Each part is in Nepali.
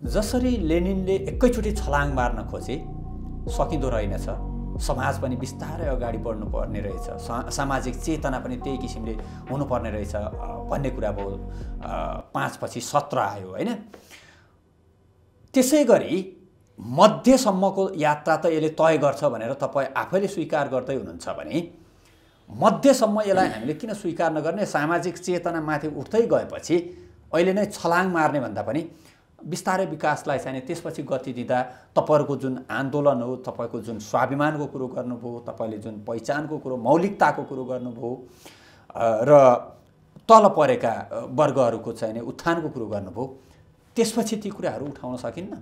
जसरी लेनिनले एकैचोटि छलाङ मार्न खोजे सकिँदो रहेनछ, समाज पनि बिस्तारै अगाडि बढ्नुपर्ने रहेछ, सामाजिक चेतना पनि त्यही किसिमले हुनुपर्ने रहेछ भन्ने कुरा भयो। 5 पछि 17 आयो हैन। त्यसै गरी मध्यसम्मको यात्रा त यसले तय गर्छ भनेर तपाईँ आफैले स्वीकार गर्दै हुनुहुन्छ भने मध्यसम्म यसलाई हामीले किन स्वीकार नगर्ने? सामाजिक चेतना माथि उठ्दै गएपछि अहिले नै छलाङ मार्ने भन्दा पनि बिस्तारै विकासलाई चाहिँ त्यसपछि गति दिँदा तपाईहरुको जुन आन्दोलन हो, तपाईको जुन स्वाभिमानको कुरो गर्नुभयो, तपाईले जुन पहिचानको कुरो, मौलिकताको कुरो गर्नुभयो र तल परेका वर्गहरूको चाहिँ उत्थानको कुरो गर्नुभयो, त्यसपछि ती कुराहरू उठाउन सकिन्न?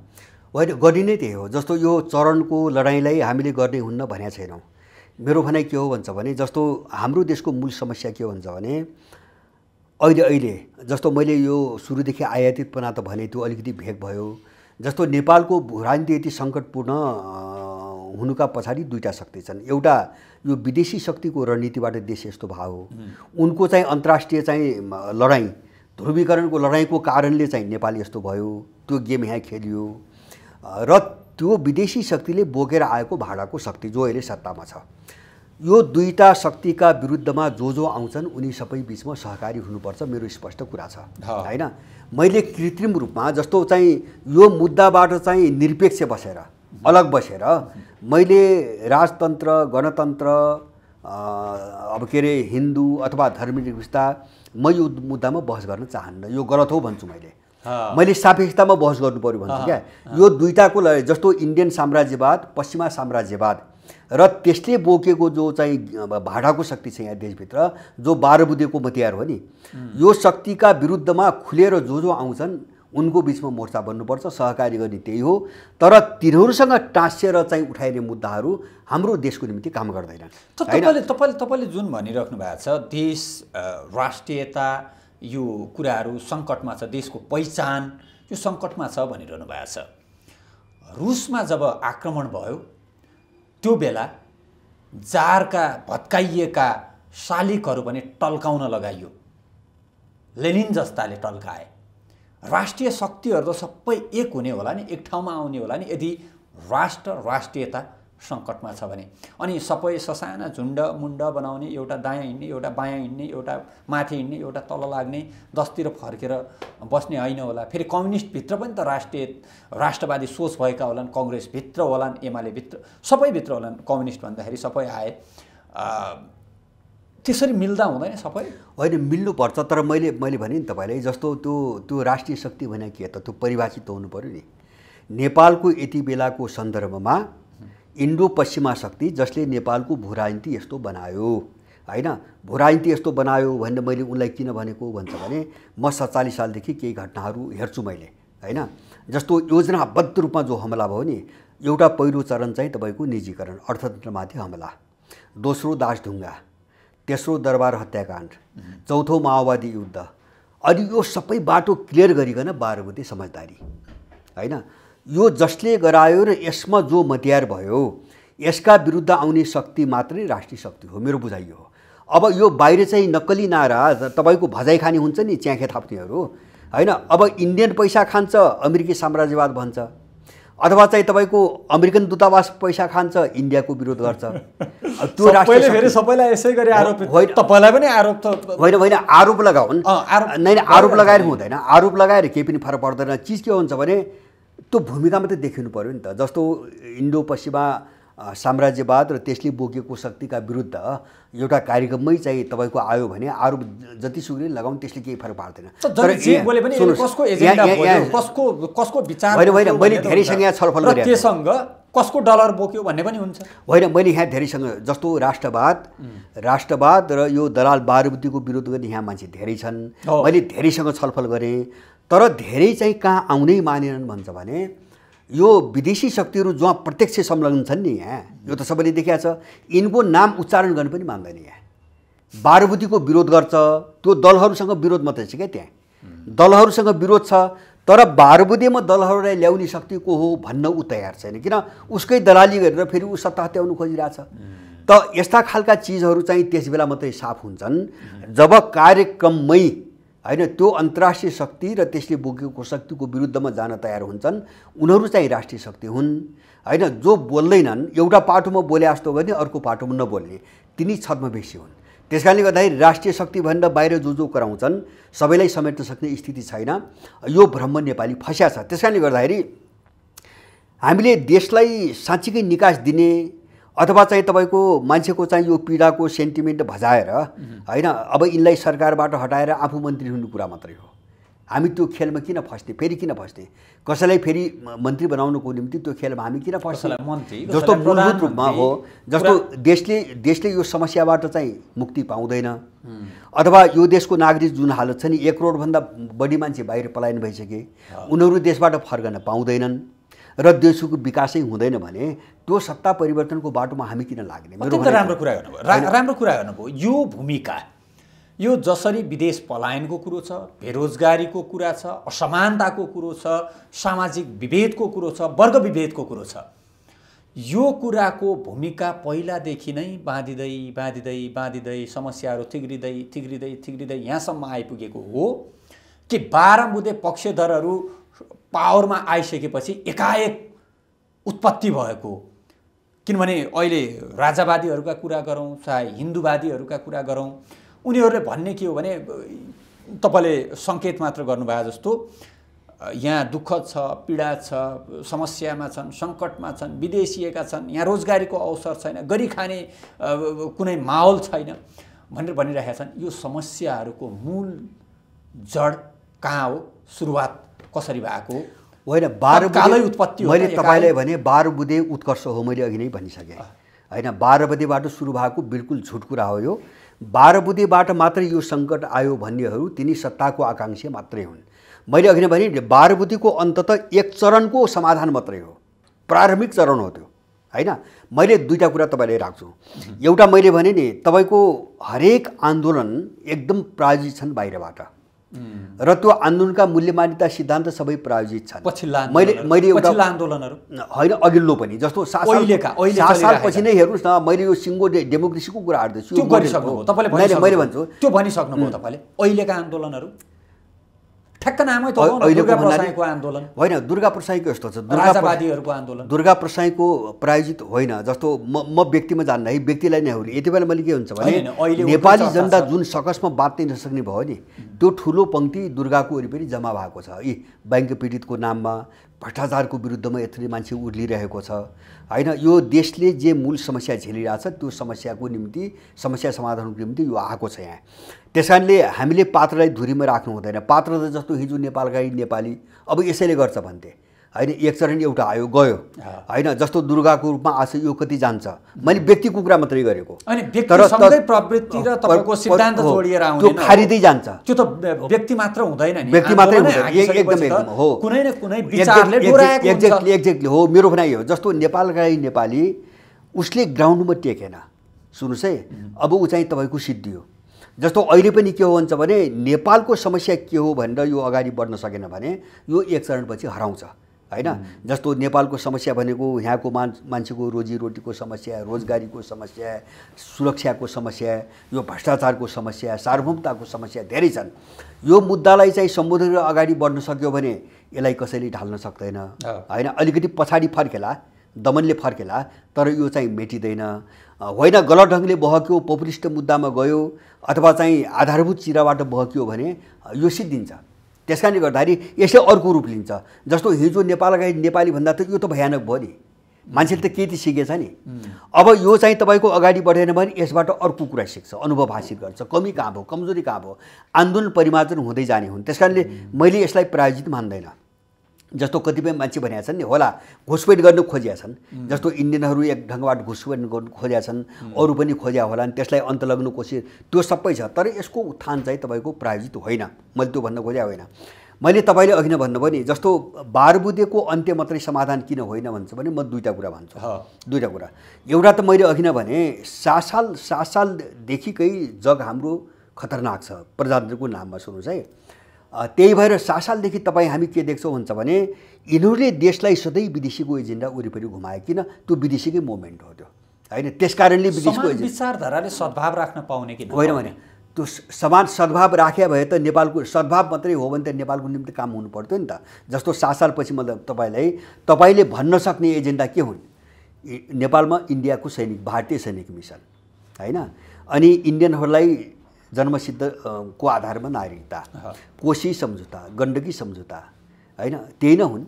होइन, गर्ने नै त्यही हो। जस्तो यो चरणको लडाईँलाई हामीले गर्ने हुन्न भनेको छैनौँ। मेरो भनाइ के हो भन्छ भने, जस्तो हाम्रो देशको मूल समस्या के हो भन्छ भने अहिले जस्तो मैले यो सुरुदेखि आयातितपना त भने त्यो अलिकति भेग भयो। जस्तो नेपालको भूराजनीति यति सङ्कटपूर्ण हुनुका पछाडि दुईटा शक्ति छन्। एउटा यो विदेशी शक्तिको रणनीतिबाट देश यस्तो भयो, उनको चाहिँ अन्तर्राष्ट्रिय चाहिँ लडाईँ, ध्रुवीकरणको लडाईँको कारणले चाहिँ नेपाल यस्तो भयो, त्यो गेम यहाँ खेलियो र त्यो विदेशी शक्तिले बोकेर आएको भाडाको शक्ति जो अहिले सत्तामा छ, यो दुईटा शक्तिका विरुद्धमा जो आउँछन् उनी सबै बीचमा सहकारी हुनुपर्छ, मेरो स्पष्ट कुरा छ हैन। मैले कृत्रिम रूपमा जस्तो चाहिँ यो मुद्दाबाट चाहिँ निरपेक्ष बसेर, अलग बसेर मैले राजतन्त्र, गणतन्त्र, अब के अरे हिन्दू अथवा धर्मनिरपेक्षता, म यो मुद्दामा बहस गर्न चाहन्न, यो गलत हो भन्छु। मैले सापेक्षतामा बहस गर्नु पर्यो भन्छु क्या। यो दुईटाको जस्तो इन्डियन साम्राज्यवाद, पश्चिमा साम्राज्यवाद र त्यसले बोकेको जो चाहिँ भाडाको शक्ति छ यहाँ देशभित्र, जो 12 बुँदेको मतियार हो नि, यो शक्तिका विरुद्धमा खुलेर जो आउँछन् उनको बीचमा मोर्चा बन्नुपर्छ, सहकारी गर्ने त्यही हो। तर तिनीहरूसँग टाँसेर चाहिँ उठाइने मुद्दाहरू हाम्रो देशको निम्ति काम गर्दैनन्। तपाईले जुन भनिराख्नु भएको छ, देश राष्ट्रियता यो कुराहरू सङ्कटमा छ, देशको पहिचान यो सङ्कटमा छ भनिरहनु भएको छ। रुसमा जब आक्रमण भयो त्यो बेला जारका भत्काइएका शालिकहरू पनि टल्काउन लगाइयो, लेनिन जस्ताले टल्काए। राष्ट्रिय शक्तिहरू त सबै एक हुने होला नि, एक ठाउँमा आउने होला नि यदि राष्ट्रियता सङ्कटमा छ भने। अनि सबै ससाना झुन्ड मुन्ड बनाउने, एउटा दायाँ हिँड्ने, एउटा बायाँ हिँड्ने, एउटा माथि हिँड्ने, एउटा तल लाग्ने, 10तिर फर्केर बस्ने होइन होला। फेरि कम्युनिस्टभित्र पनि त राष्ट्रवादी सोच भएका होलान्, कङ्ग्रेसभित्र होलान्, एमालेभित्र, सबैभित्र होलान्। कम्युनिस्ट भन्दाखेरि सबै आए। त्यसरी मिल्दा हुँदैन सबै? होइन, मिल्नुपर्छ। तर मैले भने नि तपाईँलाई, जस्तो त्यो राष्ट्रिय शक्ति भने के त त्यो परिभाषित हुनु पर्यो नि। नेपालको यति बेलाको सन्दर्भमा इन्डो पश्चिमा शक्ति जसले नेपालको भूराजनीति यस्तो बनायो हैन, भूराजनीति यस्तो बनायो भनेर मैले उनलाई किन भनेको भन्छ भने, म 47 सालदेखि केही घटनाहरू हेर्छु मैले हैन। जस्तो योजनाबद्ध रूपमा जो हमला भयो नि, एउटा पहिलो चरण चाहिँ तपाईँको निजीकरण, अर्थतन्त्रमाथि हमला, दोस्रो दासढुङ्गा, तेस्रो दरबार हत्याकाण्ड, चौथो माओवादी युद्ध, अनि यो सबै बाटो क्लियर गरिकन 12 बुँदे समझदारी हैन। यो जसले गरायो र यसमा जो मतियार भयो, यसका विरुद्ध आउने शक्ति मात्रै राष्ट्रिय शक्ति हो, मेरो बुझाइ हो। अब यो बाहिर चाहिँ नक्कली नारा तपाईँको भजाइ खाने हुन्छ नि, च्याखे थाप्नेहरू हैन। अब इन्डियन पैसा खान्छ, अमेरिकी साम्राज्यवाद भन्छ, अथवा चाहिँ तपाईँको अमेरिकन दूतावास पैसा खान्छ, इन्डियाको विरोध गर्छ। त्यो राष्ट्रले फेरि सबैलाई यसै गरी आरोप, तपाईलाई पनि आरोप त होइन, आरोप लगाउन्, नै आरोप लगाएर हुँदैन। आरोप लगाएर केही पनि फरक पर्दैन। चिज के हुन्छ भने त्यो भूमिका मात्रै देखिनु पर्यो नि त। जस्तो इन्डो पश्चिमा साम्राज्यवाद र त्यसले बोकेको शक्तिका विरुद्ध एउटा कार्यक्रममै चाहिँ तपाईँको आयो भने आरोप जतिसुकै लगाउनु त्यसले केही फरक पार्दैन। तर कसको एजेन्डा भयो, कसको विचार, होइन, मैले धेरैसँग यहाँ छलफल गरेँ, त्यससँग कसको डलर बोक्यो भन्ने पनि हुन्छ। होइन, मैले यहाँ धेरैसँग, जस्तो राष्ट्रवाद र यो दलाल 12 बुँदेको विरोध गर्ने यहाँ मान्छे धेरै छन्, मैले धेरैसँग छलफल गरेँ। तर धेरै चाहिँ कहाँ आउनै मानेनन् भन्छ भने यो विदेशी शक्तिहरू जहाँ प्रत्यक्ष संलग्न छन् नि, यहाँ यो त सबैले देखिया छ, यिनको नाम उच्चारण गर्न पनि मान्दैन। यहाँ 12 बुँदेको विरोध गर्छ, त्यो दलहरूसँग विरोध मात्रै छ क्या, त्यहाँ दलहरूसँग विरोध छ। तर 12 बुँदेमा दलहरूलाई ल्याउने शक्ति को हो भन्न ऊ तयार छैन, किन उसकै दलाली गरेर फेरि ऊ सत्ता हत्याउनु खोजिरहेछ। त यस्ता खालका चिजहरू चाहिँ त्यस बेला मात्रै साफ हुन्छन् जब कार्यक्रममै होइन त्यो अन्तर्राष्ट्रिय शक्ति र त्यसले बोकेको शक्तिको विरुद्धमा जान तयार हुन्छन् उनीहरू चाहिँ राष्ट्रिय शक्ति हुन् होइन। जो बोल्दैनन् एउटा पाटोमा बोले जस्तो गर्ने अर्को पाटोमा नबोल्ने तिनी छद्मवेशी हुन्। त्यस कारणले गर्दाखेरि राष्ट्रिय शक्ति भनेर बाहिर जो कराउँछन् सबैलाई समेट्न सक्ने स्थिति छैन। यो भ्रम नेपाली फस्या छ। त्यस कारणले गर्दाखेरि हामीले देशलाई साँच्चीकै निकास दिने अथवा चाहिँ तपाईँको मान्छेको चाहिँ यो पीडाको सेन्टिमेन्ट भजाएर होइन अब यिनलाई सरकारबाट हटाएर आफू मन्त्री हुनु कुरा मात्रै हो। हामी त्यो खेलमा किन फस्ने, फेरि किन फस्ने, कसैलाई फेरि मन्त्री बनाउनुको निम्ति त्यो खेलमा हामी किन फस्ने? जस्तो मूलभूत रूपमा हो जस्तो देशले यो समस्याबाट चाहिँ मुक्ति पाउँदैन अथवा यो देशको नागरिक जुन हालत छ नि 1 करोडभन्दा बढी मान्छे बाहिर पलायन भइसके उनीहरू देशबाट फर्कन पाउँदैनन् र देशको विकासै हुँदैन भने त्यो सत्ता परिवर्तनको बाटोमा हामी किन लाग्ने? राम्रो कुरा गर्नुभयो, राम्रो कुरा गर्नुभयो। यो भूमिका यो जसरी विदेश पलायनको कुरो छ, बेरोजगारीको कुरा छ, असमानताको कुरो छ, सामाजिक विभेदको कुरो छ, वर्ग विभेदको कुरो छ, यो कुराको भूमिका पहिलादेखि नै बाँधिँदै समस्याहरू थिग्रिँदै यहाँसम्म आइपुगेको हो कि 12 बुँदे पक्षधरहरू पावरमा आइसकेपछि एकाएक उत्पत्ति भएको। किनभने अहिले राजावादीहरूका कुरा गरौँ चाहे हिन्दूवादीहरूका कुरा गरौँ उनीहरूले भन्ने के हो भने तपाईँले सङ्केत मात्र गर्नुभयो जस्तो यहाँ दुःख छ, पीडा छ, समस्यामा छन्, सङ्कटमा छन्, विदेशिएका छन्, यहाँ रोजगारीको अवसर छैन, गरी खाने कुनै माहौल छैन भनेर भनिरहेका छन्। यो समस्याहरूको मूल जड कहाँ हो, सुरुवात कसरी भएको होइन? 12 बुँदे उत्पत्ति मैले तपाईँलाई भने 12 बुँदे उत्कर्ष हो, मैले अघि नै भनिसकेँ होइन। 12 बुँदेबाट सुरु भएको बिल्कुल झुट कुरा हो यो। 12 बुँदेबाट मात्रै यो सङ्कट आयो भन्नेहरू तिनी सत्ताको आकाङ्क्षी मात्रै हुन्। मैले अघि नै भने 12 बुँदेको अन्ततः एक चरणको समाधान मात्रै हो, प्रारम्भिक चरण हो त्यो होइन। मैले दुईटा कुरा तपाईँलाई राख्छु। एउटा मैले भने नि तपाईँको हरेक आन्दोलन एकदम प्रायोजित छन् बाहिरबाट र त्यो आन्दोलनका मूल्य मान्यता सिद्धान्त सबै प्रायोजित छन्। मैले एउटा आन्दोलनहरू होइन अघिल्लो पनि जस्तो 7 सालपछि नै हेर्नुहोस् न, मैले यो सिङ्गो डेमोक्रेसीको कुरा हार्दैछु त्यो गरिसक्नुभयो तपाईँले, मैले भन्छु त्यो भनिसक्नुभयो तपाईँले। अहिलेका आन्दोलनहरू ठ्याक्क नामै त हो दुर्गा प्रसाईको आन्दोलन होइन, दुर्गा प्रसाईको यस्तो छ, राजावादीहरूको आन्दोलन दुर्गा प्रसाईको प्रायोजित होइन। जस्तो म व्यक्तिमा जान्दा है व्यक्तिलाई नै हो। यति बेला मैले के हुन्छ भने नेपाली जनता जुन सकसमा बाँच्नै नसक्ने भयो नि त्यो ठुलो पङ्क्ति दुर्गाको वरिपरि जम्मा भएको छ। यी बैंक पीडितको नाममा भ्रष्टाचारको विरुद्धमा यत्रो मान्छे उर्लिरहेको छ होइन। यो देशले जे मूल समस्या झेलिरहेछ त्यो समस्याको निम्ति, समस्या समाधानको निम्ति यो आएको छ यहाँ। त्यस कारणले हामीले पात्रलाई धुरीमा राख्नु हुँदैन। पात्र त जस्तो हिजो नेपालका नेपाली अब यसैले गर्छ भन्थे होइन, एक चरण एउटा आयो गयो होइन। जस्तो दुर्गाको रूपमा आज यो कति जान्छ, मैले व्यक्तिको कुरा मात्रै गरेको, तर प्रवृत्ति र तपाईँको सिद्धान्त जोडिएर आउने त्यो खारिँदै जान्छ। त्यो त व्यक्ति मात्र हुँदैन नि, व्यक्ति मात्रै हुँदैन, एकदम हो, कुनै न कुनै विचारले डोराएको हुन्छ। एक्ज्याक्टली हो, मेरो भनाइ हो। जस्तो नेपालका नेपाली उसले ग्राउन्डमा टेकेन, सुन्नुहोस् है, अब ऊ चाहिँ तपाईँको सिद्धियो। जस्तो अहिले पनि के हो भन्छ भने नेपालको समस्या के हो भनेर यो अगाडि बढ्न सकेन भने यो एक चरणपछि हराउँछ होइन। जस्तो नेपालको समस्या भनेको यहाँको मान्छेको रोजीरोटीको समस्या, रोजगारीको समस्या, सुरक्षाको समस्या, यो भ्रष्टाचारको समस्या, सार्वभौमताको समस्या धेरै छन्। यो मुद्दालाई चाहिँ सम्बोधन गरेर अगाडि बढ्न सक्यो भने यसलाई कसैले ढाल्न सक्दैन होइन। अलिकति पछाडि फर्केला, दमनले फर्केला, तर यो चाहिँ मेटिँदैन होइन। गलत ढङ्गले बहक्यो, पपुलिस्ट मुद्दामा गयो अथवा चाहिँ आधारभूत चिराबाट बहक्यो भने यो सिद्धिन्छ। त्यस कारणले गर्दाखेरि यसले अर्को रूप लिन्छ। जस्तो हिजो नेपालका नेपाली भन्दा त यो त भयानक भयो नि, मान्छेले त केही त सिकेछ नि। अब यो चाहिँ तपाईँको अगाडि बढेन भने यसबाट अर्को कुरा सिक्छ, अनुभव हासिल गर्छ, कमी कहाँ भयो, कमजोरी कहाँ भयो, आन्दोलन परिमार्जन हुँदै जाने हुन्। त्यस कारणले मैले यसलाई प्रायोजित मान्दैन। जस्तो कतिपय मान्छे भनेका छन् नि होला घुसपेट गर्न खोजिया छन्, जस्तो इन्डियनहरू एक ढङ्गबाट घुसपेट गर्नु खोजिया छन्, अरू पनि खोजिया होला नि, त्यसलाई अन्त लाग्नु कोसिस त्यो सबै छ। तर यसको उत्थान चाहिँ तपाईँको प्रायोजित होइन, मैले त्यो भन्न खोजेको होइन। मैले तपाईँले अघि नै भन्नुभयो नि जस्तो 12 बुँदेको अन्त्य मात्रै समाधान किन होइन भन्छ भने म दुईवटा कुरा भन्छु। दुईवटा कुरा, एउटा त मैले अघि नै भने 7 सालदेखिकै जग हाम्रो खतरनाक छ प्रजातन्त्रको नाममा, सुन्नुहोस् है। त्यही भएर 7 सालदेखि तपाईँ हामी के देख्छौँ भन्छ भने यिनीहरूले देशलाई सधैँ विदेशीको एजेन्डा वरिपरि घुमाए। किन? त्यो विदेशीकै मुभमेन्ट हो त्यो होइन। त्यस कारणले विदेशको विचारधाराले सद्भाव राख्न पाउने कि होइन भने त्यो समान सद्भाव राखे भए त नेपालको सद्भाव मात्रै हो भने त नेपालको निम्ति काम हुनु पर्थ्यो नि त। जस्तो 7 सालपछि मतलब तपाईँले भन्न सक्ने एजेन्डा के हुन्? नेपालमा इन्डियाको सैनिक भारतीय सैनिक मिसन हैन, अनि इन्डियनहरूलाई जन्मसिद्ध को आधारमा नागरिकता, कोशी सम्झौता, गण्डकी सम्झौता हैन, त्यही नै हुन्।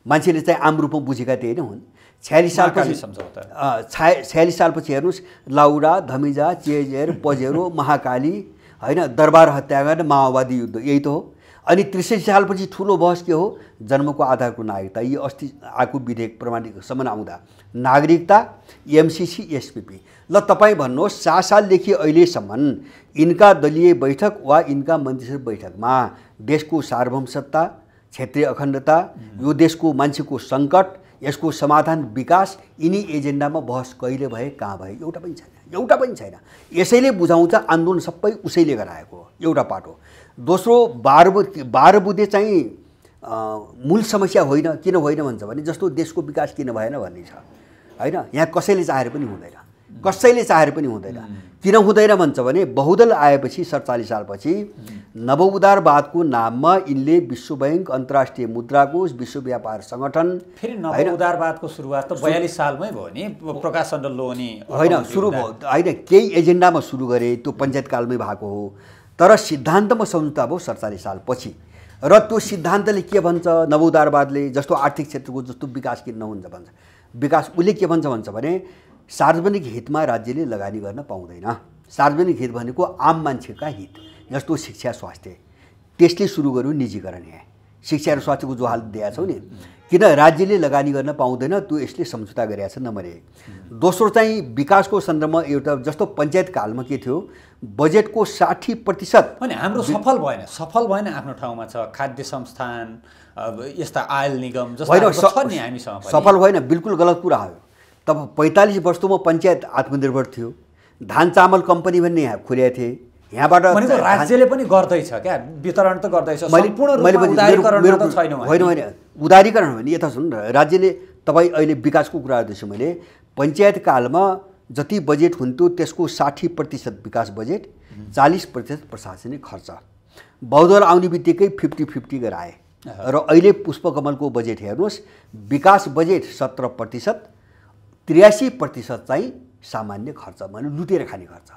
मान्छेले चाहिँ आम रूपमा बुझेका त्यही नै हुन्। 46 सालपछि सम्झौता 46 सालपछि हेर्नुहोस्, लाउडा, धमिजा, चेजेर, पजेरो, महाकाली हैन, दरबार हत्याकाण्ड, माओवादी युद्ध, यही त हो। अनि 63 सालपछि ठुलो बहस के हो? जन्मको आधारको नागरिकता। यी अस्ति आएको विधेयक प्रमाणिकसम्म आउँदा नागरिकता, एमसीसी, एसपीपी। ल तपाईँ भन्नुहोस् 7 सालदेखि अहिलेसम्म यिनका दलीय बैठक वा यिनका मन्त्रीसभा बैठकमा देशको सार्वभौमसत्ता, क्षेत्रीय अखण्डता, यो देशको मान्छेको सङ्कट, यसको समाधान, विकास, यिनी एजेन्डामा बहस कहिले भए, कहाँ भए? एउटा पनि छैन, एउटा पनि छैन। यसैले बुझाउँछ आन्दोलन सबै उसैले गराएको हो, एउटा पाटो। दोस्रो, 12 बुँदे चाहिँ मूल समस्या होइन। किन होइन भन्छ भने जस्तो देशको विकास किन भएन भन्ने छ हैन, यहाँ कसैले चाहेर पनि हुँदैन, कसैले चाहेर पनि हुँदैन। किन हुँदैन भन्छ भने बहुदल आएपछि 47 सालपछि नवउदारवादको नाममा यिनले विश्व बैंक, अन्तर्राष्ट्रिय मुद्रा कोष, विश्व व्यापार सङ्गठन, फेरि नवउदारवादको सुरुवात त 42 सालमै भयो नि, प्रकाश चन्द्र लोहनी होइन सुरु भयो होइन, केही एजेन्डामा सुरु गरे, त्यो पञ्चायतकालमै भएको हो। तर सिद्धान्तमा सम्झौता भयो 47 सालपछि। र त्यो सिद्धान्तले के भन्छ? नवउदारवादले जस्तो आर्थिक क्षेत्रको जस्तो विकास किन नहुन्छ भन्छ। विकास उसले के भन्छ भने सार्वजनिक हितमा राज्यले लगानी गर्न पाउँदैन। सार्वजनिक हित भनेको आम मान्छेका हित, जस्तो शिक्षा, स्वास्थ्य, त्यसले सुरु गर्यो निजीकरण। यहाँ शिक्षा र स्वास्थ्यको जो हाल दिएको छौ नि, किन राज्यले लगानी गर्न पाउँदैन, त्यो यसले सम्झौता गरेको छ, नम्बर 1। दोस्रो चाहिँ विकासको सन्दर्भमा एउटा जस्तो पञ्चायतकालमा के थियो, बजेटको 60% अनि हाम्रो सफल भएन आफ्नो ठाउँमा छ। खाद्य संस्थान, यस्ता आयल निगम जस्ता छ नि हामीसँग सफल भएन, बिल्कुल गलत कुरा हो। तब 45 वर्षमा पञ्चायत आत्मनिर्भर थियो, धान चामल कम्पनी भन्ने यहाँ खोलेका थिए, यहाँबाट राज्यले पनि गर्दैछ क्या, वितरण त गर्दैछ, सम्पूर्ण रूपमा उदारीकरण त छैन होइन, उदारीकरण हो नि। यता सुन, राज्यले तपाईँ अहिले विकासको कुरा गर्दैछु मैले, पञ्चायतकालमा जति बजेट हुन्थ्यो त्यसको 60% विकास बजेट, 40% प्रशासनिक खर्च। बहुदल आउने बित्तिकै 50-50 गराए। र अहिले पुष्पकमलको बजेट हेर्नुहोस्, विकास बजेट 17%, 83% चाहिँ सामान्य खर्च, भने लुटेर खाने खर्च,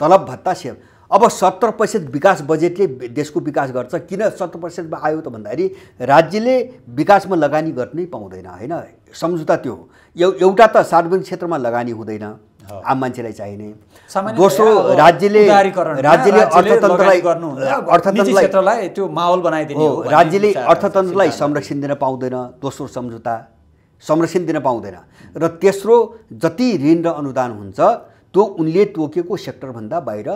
तलब भत्ता सेव। अब 70% विकास बजेटले देशको विकास गर्छ। किन 70% आयो त भन्दाखेरि राज्यले विकासमा लगानी गर्नै पाउँदैन हैन, सम्झौता त्यो हो। एउटा त सार्वजनिक क्षेत्रमा लगानी हुँदैन, आम मान्छेलाई चाहिने। दोस्रो, राज्यले अर्थतन्त्रलाई त्यो माहौल बनाइदिने हो, राज्यले अर्थतन्त्रलाई संरक्षण दिन पाउँदैन, दोस्रो सम्झौता संरक्षण दिन पाउँदैन। र तेस्रो, जति ऋण र अनुदान हुन्छ त्यो उनले तोकेको सेक्टरभन्दा बाहिर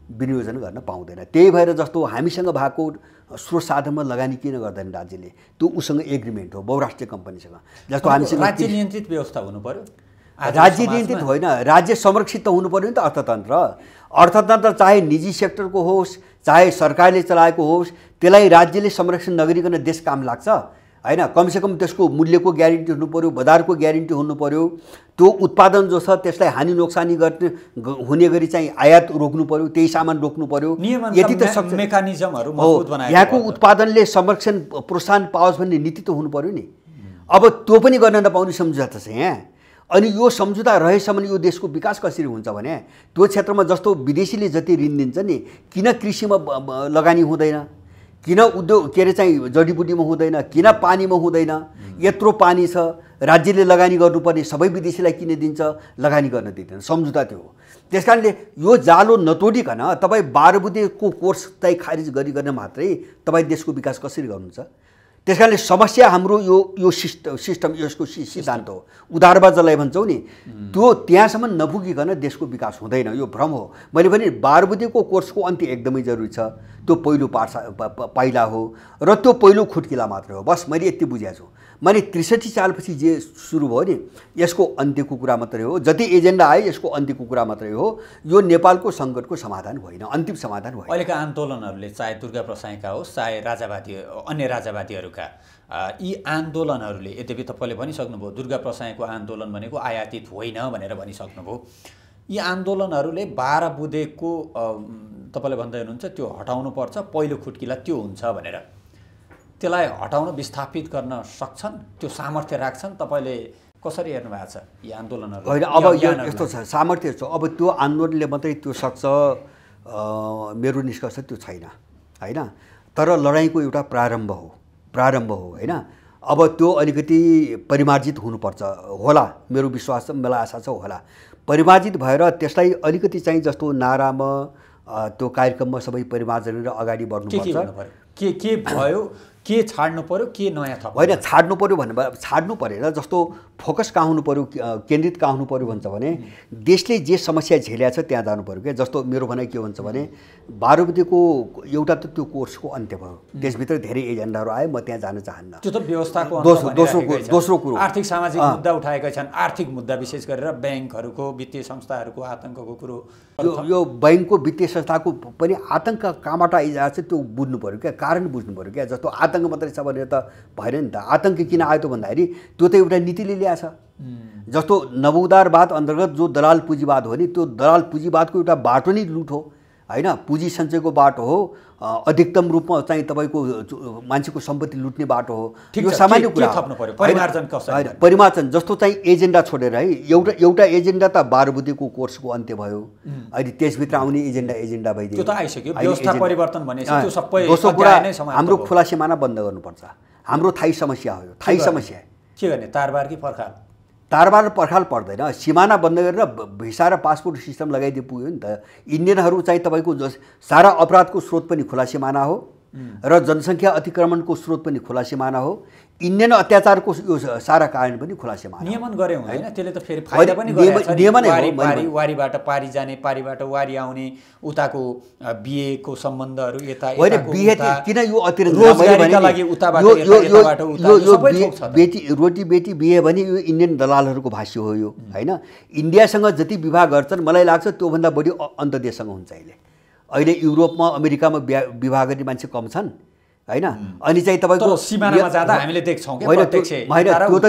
विनियोजन गर्न पाउँदैन। त्यही भएर जस्तो हामीसँग भएको स्रोत साधनमा लगानी किन गर्दैन राज्यले, त्यो उसँग एग्रिमेन्ट हो बहुराष्ट्रिय कम्पनीसँग। जस्तो हामीसँग राज्य नियन्त्रित व्यवस्था हुनु पर्यो, राज्य नियन्त्रित होइन, राज्य संरक्षित त हुनु पर्यो नि त। अर्थतन्त्र चाहे निजी सेक्टरको होस् चाहे सरकारले चलाएको होस्, त्यसलाई राज्यले संरक्षण नगरिकन देश काम लाग्छ हैन। कमसेकम त्यसको मूल्यको ग्यारेन्टी हुनु पर्यो, बजारको ग्यारेन्टी हुनु पर्यो, त्यो उत्पादन जो छ त्यसलाई हानि नोक्सानी गर्ने हुने गरी चाहिँ आयात रोक्नु पर्यो, त्यही सामान रोक्नु पर्यो। यति त मेकानिजमहरु मजबुत बनाएको, यहाँको उत्पादनले संरक्षण प्रोत्साहन पाओस् भन्ने नीति त हुनु पर्यो नि। अब त्यो पनि गर्न नपाउने सम्झौता छ यहाँ। अनि यो सम्झौता रहेसम्म यो देशको विकास कसरी हुन्छ भने, त्यो क्षेत्रमा जस्तो विदेशीले जति ऋण दिन्छ नि, किन कृषिमा लगानी हुँदैन, किन उद्योग के अरे चाहिँ जडीबुटीमा हुँदैन, किन पानीमा हुँदैन? यत्रो पानी छ, राज्यले लगानी गर्नुपर्ने, सबै विदेशीलाई किन दिन्छ, लगानी गर्न दिँदैन, सम्झौता त्यो हो। त्यस कारणले यो जालो नतोडिकन तपाईँ 12 बुँदेको कोर्स चाहिँ खारिज गरिकन मात्रै तपाईँ देशको विकास कसरी गर्नुहुन्छ? त्यस कारणले समस्या हाम्रो यो सिस्टम यसको सिद्धान्त हो। उदारवाद जसलाई भन्छौँ नि, त्यो त्यहाँसम्म नपुगिकन देशको विकास हुँदैन, यो भ्रम हो। मैले भने 12 बुँदेको कोर्सको अन्त्य एकदमै जरुरी छ। त्यो पहिलो पाइला हो र त्यो पहिलो खुट्किला मात्रै हो। बस मैले यति बुझेको छु। मैले 63 सालपछि जे सुरु भयो नि, यसको अन्त्यको कुरा मात्रै हो। जति एजेन्डा आयो यसको अन्त्यको कुरा मात्रै हो। यो नेपालको सङ्कटको समाधान होइन, अन्तिम समाधान होइन। अहिलेका आन्दोलनहरूले चाहे दुर्गा प्रसाईका होस् चाहे अन्य राजावादीहरूका, यी आन्दोलनहरूले, यद्यपि तपाईँले भनिसक्नुभयो दुर्गा प्रसाईको आन्दोलन भनेको आयातित होइन भनेर भनिसक्नुभयो, यी आन्दोलनहरूले 12 बुँदेको तपाईँले भन्दै हुनुहुन्छ त्यो हटाउनुपर्छ, पहिलो खुट्किला त्यो हुन्छ भनेर। त्यसलाई हटाउन विस्थापित गर्न सक्छन्, त्यो सामर्थ्य राख्छन्? तपाईँले कसरी हेर्नु भएको छ यी आन्दोलनहरू? होइन, अब यो यस्तो छ, सामर्थ्य छ। अब त्यो आन्दोलनले मात्रै त्यो सक्छ मेरो निष्कर्ष त्यो छैन, होइन। तर लडाइँको एउटा प्रारम्भ हो, होइन। अब त्यो अलिकति परिमार्जित हुनुपर्छ होला, मेरो विश्वास छ, मलाई आशा छ होला। परिमार्जित भएर त्यसलाई अलिकति चाहिँ जस्तो नारामा त्यो कार्यक्रममा सबै परिमार्जन गरेर अगाडि बढ्नुपर्छ। के भयो, के छाड्नु पर्यो, के नयाँ थप होइन, छाड्नु पर्यो भने छाड्नु परेन, जस्तो फोकस कहाँ हुनु पर्यो, केन्द्रित कहाँ हुनु पर्यो भन्छ भने देशले जे समस्या झेल्या छ त्यहाँ जानु पर्यो क्या। जस्तो मेरो भनाइ के भन्छ भने 12 बुद्धेको एउटा त त्यो कोर्सको अन्त्य भयो, त्यसभित्र धेरै एजेन्डाहरू आयो, म त्यहाँ जान चाहन्न। त्यो त व्यवस्थाको दोस्रो कुरो आर्थिक सामाजिक मुद्दा उठाएका छन्, आर्थिक मुद्दा विशेष गरेर ब्याङ्कहरूको, वित्तीय संस्थाहरूको आतङ्कको कुरो। यो बैङ्कको वित्तीय संस्थाको पनि आतङ्क कहाँबाट आइरहेको छ त्यो बुझ्नु पऱ्यो क्या, कारण बुझ्नु पऱ्यो क्या। जस्तो आतङ्क मात्रै छ भनेर त भएन नि त। आतङ्क किन आयो त भन्दाखेरि त्यो त एउटा नीतिले ल्याएछ। जस्तो नवोदारवाद अन्तर्गत जो दलाल पुँजीवाद हो नि, त्यो दलाल पुँजीवादको एउटा बाटो नै लुट हो, होइन। पुँजी सञ्चयको बाटो हो, अधिकतम रूपमा चाहिँ तपाईँको मान्छेको सम्पत्ति लुट्ने बाटो हो। यो सामान्य कुरा होइन। परिमार्जन जस्तो चाहिँ एजेन्डा छोडेर है, एउटा एजेन्डा त 12 बुद्धेको कोर्सको अन्त्य भयो, अहिले त्यसभित्र आउने एजेन्डा भइदियो। दोस्रो कुरा, हाम्रो खुला सिमाना बन्द गर्नुपर्छ। हाम्रो थाई समस्या हो, थाई समस्या के गर्ने? तारबार कि पर्खाल? तारबार र पर्खाल पर्दैन, सिमाना बन्द गरेर भिसा र पासपोर्ट सिस्टम लगाइदिए पुग्यो नि त। इन्डियनहरू चाहिँ तपाईँको सारा अपराधको स्रोत पनि खुला सिमाना हो र जनसङ्ख्या अतिक्रमणको स्रोत पनि खुला सिमाना हो। इन्डियन अत्याचारको यो सारा कारण पनि खुला सिमाना। नियमन गरे हुँदैन, त्यसले त फेरि फाइदा पनि गरेछ। वारीबाट पारी जाने, पारीबाट वारी आउने, उताको बिहेको सम्बन्धहरू यता होइन। बिहे किन यो अतिरिक्त रोटी बेटी बिहे भने यो इन्डियन दलालहरूको भाष्य हो यो, होइन। इन्डियासँग जति विवाह गर्छन् मलाई लाग्छ त्योभन्दा बढी अन्त देशसँग हुन्छ अहिले युरोपमा अमेरिकामा विवाह गर्ने मान्छे कम छन्, होइन। अनि चाहिँ तपाईँको सिमानामा जाँदा हामीले देख्छौँ त्यो त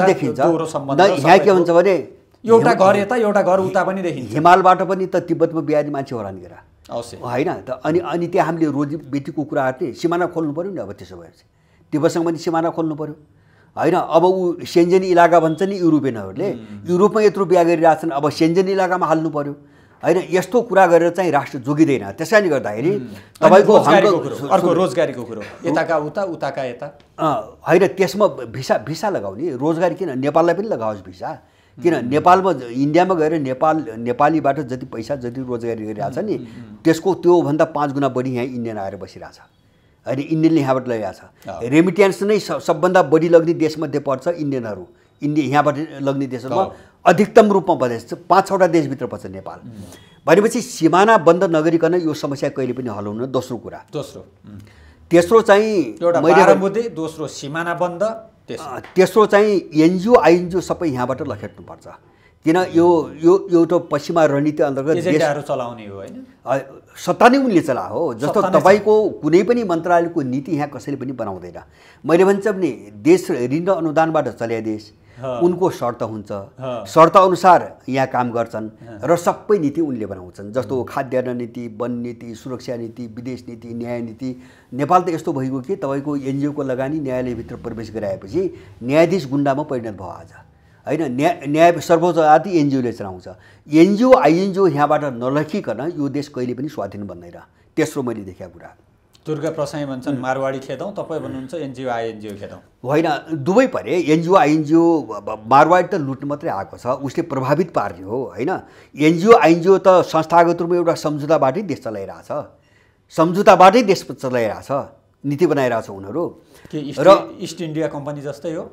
देखिन्छ। यहाँ के हुन्छ भने एउटा घर यता एउटा घर उता पनि देखिन्छ। हिमालबाट पनि त तिब्बतमा बिहारी मान्छे होला नि अवश्य, होइन त। अनि त्यहाँ हामीले रोजी बेटीको कुरा गर्ने सिमाना खोल्नु पऱ्यो नि। अब त्यसो भएपछि तिब्बतसँग पनि सिमाना खोल्नु पऱ्यो, होइन। अब ऊ सेन्जेन इलाका भन्छ नि युरोपियनहरूले, युरोपमा यत्रो बिहा गरिरहेछन्, अब सेन्जेन इलाकामा हाल्नु पऱ्यो, होइन। यस्तो कुरा गरेर चाहिँ राष्ट्र जोगिँदैन। त्यसैले गर्दाखेरि तपाईँको अर्को रोजगारीको कुरो, यताका उता उताका यता, होइन। त्यसमा भिसा लगाउने, रोजगारी किन नेपाललाई पनि लगाओस् भिसा, किन नेपालमा इन्डियामा गएर नेपालीबाट जति पैसा जति रोजगारी गरिरहेछ नि त्यसको त्योभन्दा 5 गुणा बढी यहाँ इन्डियन आएर बसिरहेछ, होइन। इन्डियनले यहाँबाट लगिरहेछ। रेमिट्यान्स नै सबभन्दा बढी लग्ने देशमध्ये पर्छ इन्डियनहरू। यहाँबाट लग्ने देशहरूमा अधिकतम रूपमा बढेछ, 5-6वटा देशभित्र पर्छ नेपाल। भनेपछि सिमाना बन्द नगरिकन यो समस्या कहिले पनि हल हुन्न। दोस्रो कुरा, तेस्रो चाहिँ दोस्रो सिमाना बन्द, तेस्रो चाहिँ एनजिओ आइएनजिओ सबै यहाँबाट लखेट्नुपर्छ। किन यो एउटा पश्चिमा रणनीति अन्तर्गत एजेन्डाहरू चलाउने हो, होइन। सत्ता नै उनले चला हो। जस्तो तपाईँको कुनै पनि मन्त्रालयको नीति यहाँ कसैले पनि बनाउँदैन। मैले भन्छ भने देश ऋण र अनुदानबाट चल्या देश, उनको शर्त हुन्छ, शर्त अनुसार यहाँ काम गर्छन् र सबै नीति उनले बनाउँछन्। जस्तो खाद्यान्न नीति, वन नीति, सुरक्षा नीति, विदेश नीति, न्याय नीति। नेपाल त यस्तो भइगयो कि तपाईँको एनजिओको लगानी न्यायालयभित्र प्रवेश गराएपछि न्यायाधीश गुन्डामा परिणत भयो आज, होइन। न्याय सर्वोच्च अदालत एनजिओले चलाउँछ। एनजिओ आइएनजिओ यहाँबाट नलखिकन यो देश कहिले पनि स्वाधीन बन्दैन। तेस्रो मैले देखेको कुरा। दुर्गा प्रसाई भन्छन् मारवाडी खेदौँ, तपाईँ भन्नुहुन्छ एनजिओ आइएनजिओ खेदौँ। होइन, दुवै परे। एनजिओ आइएनजिओ मारवाडी त लुट्नु मात्रै आएको छ, उसले प्रभावित पार्ने हो, होइन। एनजिओ आइएनजिओ त संस्थागत रूपमा एउटा सम्झौताबाटै देश चलाइरहेछ, सम्झौताबाटै देश चलाइरहेछ, नीति बनाइरहेछ उनीहरू। र इस्ट इन्डिया कम्पनी जस्तै हो।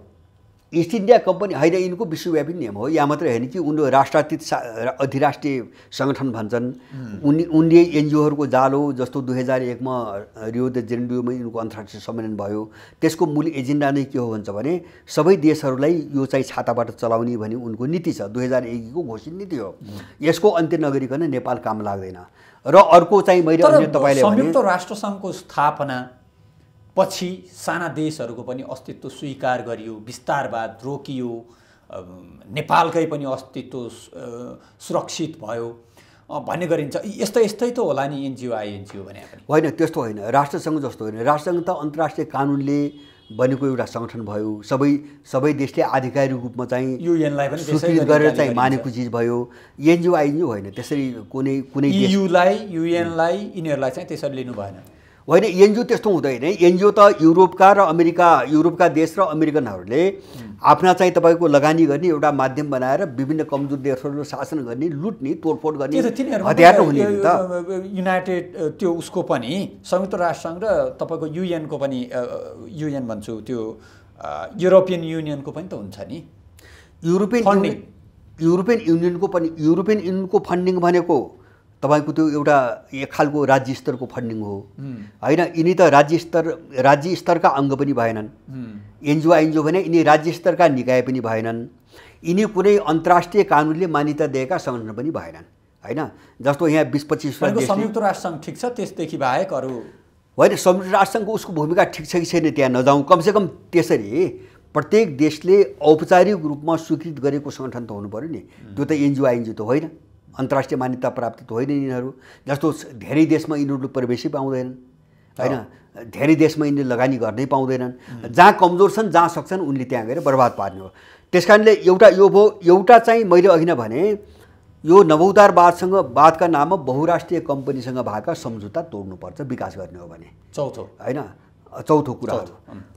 इस्ट इन्डिया कम्पनी होइन, यिनको विश्वव्यापी नियम हो। यहाँ मात्रै होइन कि उनीहरू राष्ट्रातीत अधिराष्ट्रिय सङ्गठन भन्छन्। उनले एनजिओहरूको जाल हो। जस्तो 2001मा रियो द जेनेरियोमा यिनको अन्तर्राष्ट्रिय सम्मेलन भयो। त्यसको मूल एजेन्डा नै के हो भन्छ भने सबै देशहरूलाई यो चाहिँ छाताबाट चलाउने भन्ने उनको नीति छ। 2001को घोषित नीति हो। यसको अन्त्य नगरिकन नेपाल काम लाग्दैन। र अर्को चाहिँ मैले तपाईँले संयुक्त राष्ट्रसङ्घको स्थापना पछि साना देशहरूको पनि अस्तित्व स्वीकार गरियो, विस्तारवाद रोकियो, नेपालकै पनि अस्तित्व सुरक्षित भयो। भन्ने गरिन्छ। यस्तै यस्तै त होला नि एनजिओ आइएनजिओ भने पनि होइन, त्यस्तो होइन। राष्ट्रसङ्घ जस्तो होइन। राष्ट्रसङ्घ त अन्तर्राष्ट्रिय कानुनले बनेको एउटा सङ्गठन भयो। सबै देशले आधिकारिक रूपमा चाहिँ युएनलाई पनि स्वीकृत गरेर चाहिँ मानेको चिज भयो। एनजिओ आइएनजिओ होइन। त्यसरी कुनै युलाई युएनलाई यिनीहरूलाई चाहिँ त्यसरी लिनु भएन। होइन, एनजिओ त्यस्तो हुँदैन। एनजिओ त युरोपका देश र अमेरिकनहरूले आफ्ना चाहिँ तपाईँको लगानी गर्ने एउटा माध्यम बनाएर विभिन्न कमजोर देशहरू शासन गर्ने, लुट्ने, तोडफोड गर्ने हतियार हुने त। युनाइटेड त्यो उसको पनि संयुक्त राष्ट्रसङ्घ र तपाईँको युएनको पनि युएन भन्छु त्यो युरोपियन युनियनको पनि त हुन्छ नि युरोपियन युनियनको फन्डिङ भनेको तपाईँको त्यो एउटा एक खालको राज्य स्तरको फन्डिङ हो होइन। यिनी त राज्य स्तरका अङ्ग पनि भएनन्। एनजिओ आइएनजिओ भने यिनी राज्य स्तरका निकाय पनि भएनन्। यिनी कुनै अन्तर्राष्ट्रिय कानुनले मान्यता दिएका सङ्गठन पनि भएनन् होइन। जस्तो यहाँ 20-25 संयुक्त राष्ट्रसङ्घ ठिक छ, त्यसदेखि बाहेक अरू होइन। संयुक्त राष्ट्रसङ्घको उसको भूमिका ठिक छ कि छैन त्यहाँ नजाउँ। कमसेकम त्यसरी प्रत्येक देशले औपचारिक रूपमा स्वीकृत गरेको सङ्गठन त हुनु पऱ्यो नि। त्यो त एनजिओ आइएनजिओ त होइन, अन्तर्राष्ट्रिय मान्यता प्राप्त त होइन यिनीहरू। जस्तो धेरै देशमा यिनीहरू प्रवेशै पाउँदैनन् होइन। धेरै देशमा यिनीहरूले लगानी गर्नै पाउँदैनन्। जहाँ कमजोर छन्, जहाँ सक्छन्, उनले त्यहाँ गएर बर्बाद पार्ने हो। त्यस कारणले एउटा चाहिँ मैले अघि नै भने यो नवोदारवादका नाममा बहुराष्ट्रिय कम्पनीसँग भएका सम्झौता तोड्नुपर्छ विकास गर्ने हो भने। चौथो कुराहरू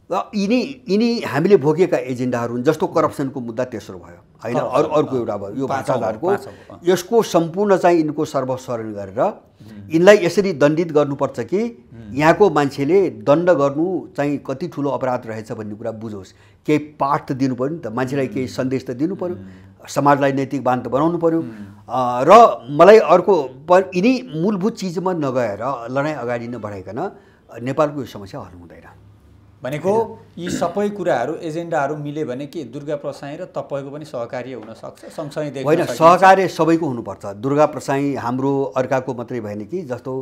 र यिनी हामीले भोगेका एजेन्डाहरू हुन्। जस्तो करप्सनको मुद्दा तेस्रो भयो होइन। अर्को एउटा भयो यो भ्रष्टाचारको। यसको सम्पूर्ण चाहिँ यिनको सर्वस्वरण गरेर यिनलाई यसरी दण्डित गर्नुपर्छ कि यहाँको मान्छेले दण्ड गर्नु चाहिँ कति ठुलो अपराध रहेछ भन्ने कुरा बुझोस्। केही पाठ त दिनु पऱ्यो नि त, मान्छेलाई केही सन्देश त दिनु पऱ्यो, समाजलाई नैतिकवान त बनाउनु पऱ्यो। र मलाई अर्को यिनी मूलभूत चिजमा नगएर लडाइँ अगाडि नबढाइकन नेपालको यो समस्या हल हुँदैन। भनेको यी सबै कुराहरू एजेन्डाहरू मिले भने के दुर्गा प्रसाई र तपाईँको पनि सहकार्य हुनसक्छ सँगसँगै देख्न होइन। सहकार्य सबैको हुनुपर्छ। दुर्गा प्रसाई हाम्रो अर्काको मात्रै भएन कि। जस्तो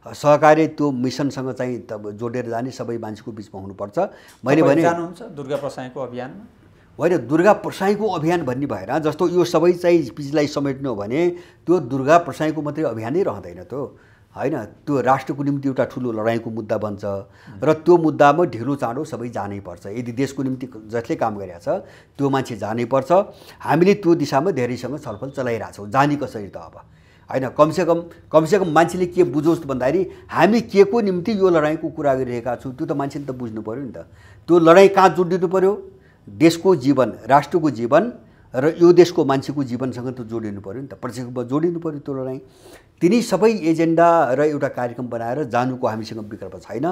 सहकार्य त्यो मिसनसँग चाहिँ जोडेर जाने सबै मान्छेको बिचमा हुनुपर्छ। मैले भने जानुहुन्छ दुर्गा प्रसाईको अभियानमा? होइन, दुर्गा प्रसाईको अभियान भन्ने भएन। जस्तो यो सबै चाहिँ चिजलाई समेट्नु हो भने त्यो दुर्गा प्रसाईको मात्रै अभियानै रहँदैन त्यो होइन। त्यो राष्ट्रको निम्ति एउटा ठुलो लडाइँको मुद्दा बन्छ र त्यो मुद्दामा ढिलो चाँडो सबै जानै पर्छ। यदि देशको निम्ति जसले काम गरिरहेको छ त्यो मान्छे जानै पर्छ। हामीले त्यो दिशामा धेरैसँग छलफल चलाइरहेछौँ। जाने कसरी त अब होइन। कमसेकम मान्छेले के बुझोस् भन्दाखेरि हामी के को निम्ति यो लडाइँको कुरा गरिरहेका छौँ त्यो त मान्छेले त बुझ्नु पऱ्यो नि त। त्यो लडाइँ कहाँ जोडिनु पऱ्यो? देशको जीवन, राष्ट्रको जीवन र यो देशको मान्छेको जीवनसँग त जोडिनु पऱ्यो नि त। प्रत्यक्षमा जोडिनु पऱ्यो त्यो लडाइँ। तिनी सबै एजेन्डा र एउटा कार्यक्रम बनाएर जानुको हामीसँग विकल्प छैन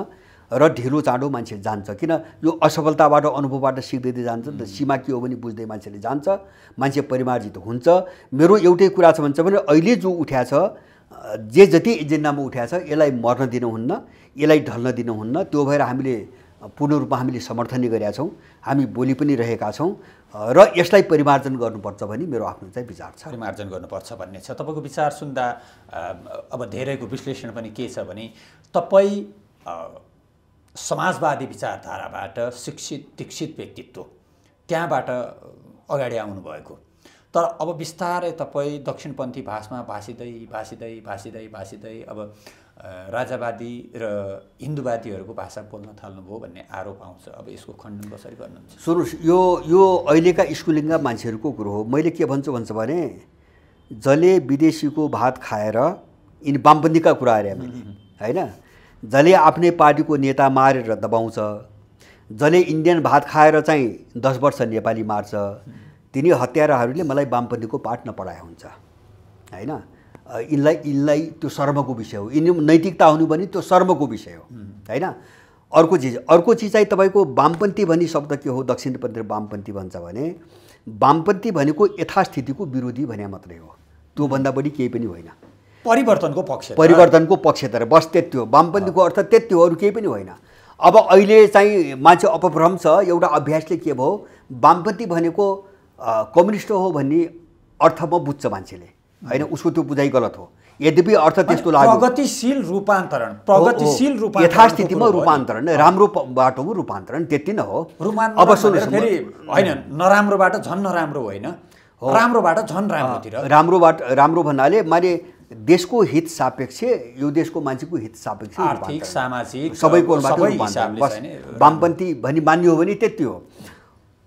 र ढिलो चाँडो मान्छे जान्छ। किन यो असफलताबाट अनुभवबाट सिक्दै जान्छ नि त। सीमा के हो भने बुझ्दै मान्छेले जान्छ, मान्छे परिमार्जित हुन्छ। मेरो एउटै कुरा छ भन्छ भने अहिले जो उठ्या छ, जति एजेन्डामा उठ्या छ यसलाई मर्न दिनुहुन्न, यसलाई ढल्न दिनुहुन्न। त्यो भएर हामीले पूर्ण रूपमा हामीले समर्थन गरेका छौँ। हामी बोली पनि रहेका छौँ र यसलाई परिमार्जन गर्नुपर्छ भन्ने मेरो आफ्नो चाहिँ विचार छ। परिमार्जन गर्नुपर्छ भन्ने छ। तपाईँको विचार सुन्दा अब धेरैको विश्लेषण पनि के छ भने तपाईँ समाजवादी विचारधाराबाट शिक्षित दीक्षित व्यक्तित्व त्यहाँबाट अगाडि आउनुभएको, तर अब बिस्तारै तपाईँ दक्षिणपन्थी भाषामा भाषिँदै अब राजावादी र हिन्दूवादीहरूको भाषा बोल्न थाल्नुभयो भन्ने आरोप आउँछ। अब यसको खण्डन कसरी गर्नुहुन्छ? सुन्नुहोस्, यो अहिलेका स्कुलिङका मान्छेहरूको कुरो हो। मैले के भन्छ भने जसले विदेशीको भात खाएर यिनी वामपन्थीका कुरा अरे मैले होइन। जसले आफ्नै पार्टीको नेता मारेर दबाउँछ, जसले इन्डियन भात खाएर चाहिँ 10 वर्ष नेपाली मार्छ, तिनी हत्याराहरूले मलाई वामपन्थीको पाठ नपढाए हुन्छ होइन। यिनलाई त्यो शर्मको विषय हो। यिनी नैतिकता हुनु भने त्यो शर्मको विषय हो होइन। अर्को चिज चाहिँ तपाईँको वामपन्थी भन्ने शब्द के हो? दक्षिणपन्थी वामपन्थी भन्छ भने वामपन्थी भनेको यथास्थितिको विरोधी भने मात्रै हो। त्योभन्दा बढी केही पनि होइन। परिवर्तनको पक्षधर बस त्यति हो। वामपन्थीको अर्थ त्यति हो, अरू केही पनि होइन। अब अहिले चाहिँ मान्छे अपभ्रम छ, एउटा अभ्यासले के भयो वामपन्थी भनेको कम्युनिस्ट हो भन्ने अर्थमा बुझ्छ मान्छेले होइन। उसको त्यो बुझाइ गलत हो। यद्यपि अर्थ त्यस्तो लाग्यो प्रगतिशील रूपान्तरण यथास्थितिमा रूपान्तरण, राम्रो बाटोमा रूपान्तरण, त्यति नै हो। अब सुन्नुहोस्, फेरि होइन नराम्रोबाट झन् नराम्रो होइन, राम्रोबाट झन् राम्रोतिर। राम्रो भन्नाले मैले देशको हित सापेक्ष यो देशको मान्छेको हित सापेक्ष आर्थिक सामाजिक सबैको वामपन्थी भनी मान्यो भने त्यति हो।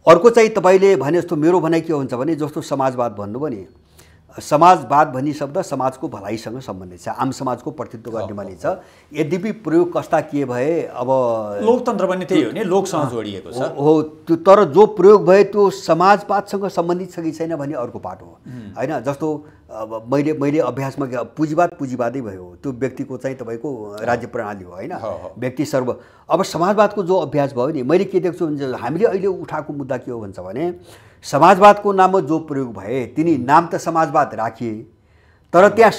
अर्को चाहिँ तपाईँले भने जस्तो मेरो भनाइ के हुन्छ भने जस्तो समाजवाद भन्नुभयो नि, समाजवाद भन्ने शब्द समाजको भलाइसँग सम्बन्धित छ, आम समाजको प्रतिनिधित्व गर्ने मानिन्छ। यद्यपि प्रयोग कस्ता के भए अब लोकतन्त्र पनि त्यही हो नि, लोकसँग जोडिएको छ हो त्यो, तर जो प्रयोग भए त्यो समाजवादसँग सम्बन्धित छ कि छैन भन्ने अर्को पाटो हो हैन। जस्तो अब मैले अभ्यासमा पुँजीवादै भयो, त्यो व्यक्तिको चाहिँ तपाईँको राज्य प्रणाली हो हैन, व्यक्ति सर्व। अब समाजवादको जो अभ्यास भयो नि, मैले के देख्छु भने हामीले अहिले उठाएको मुद्दा के हो भन्छ भने समाजवादको नाममा जो प्रयोग भए तिनी नाम त समाजवाद राखिए, तर त्यहाँ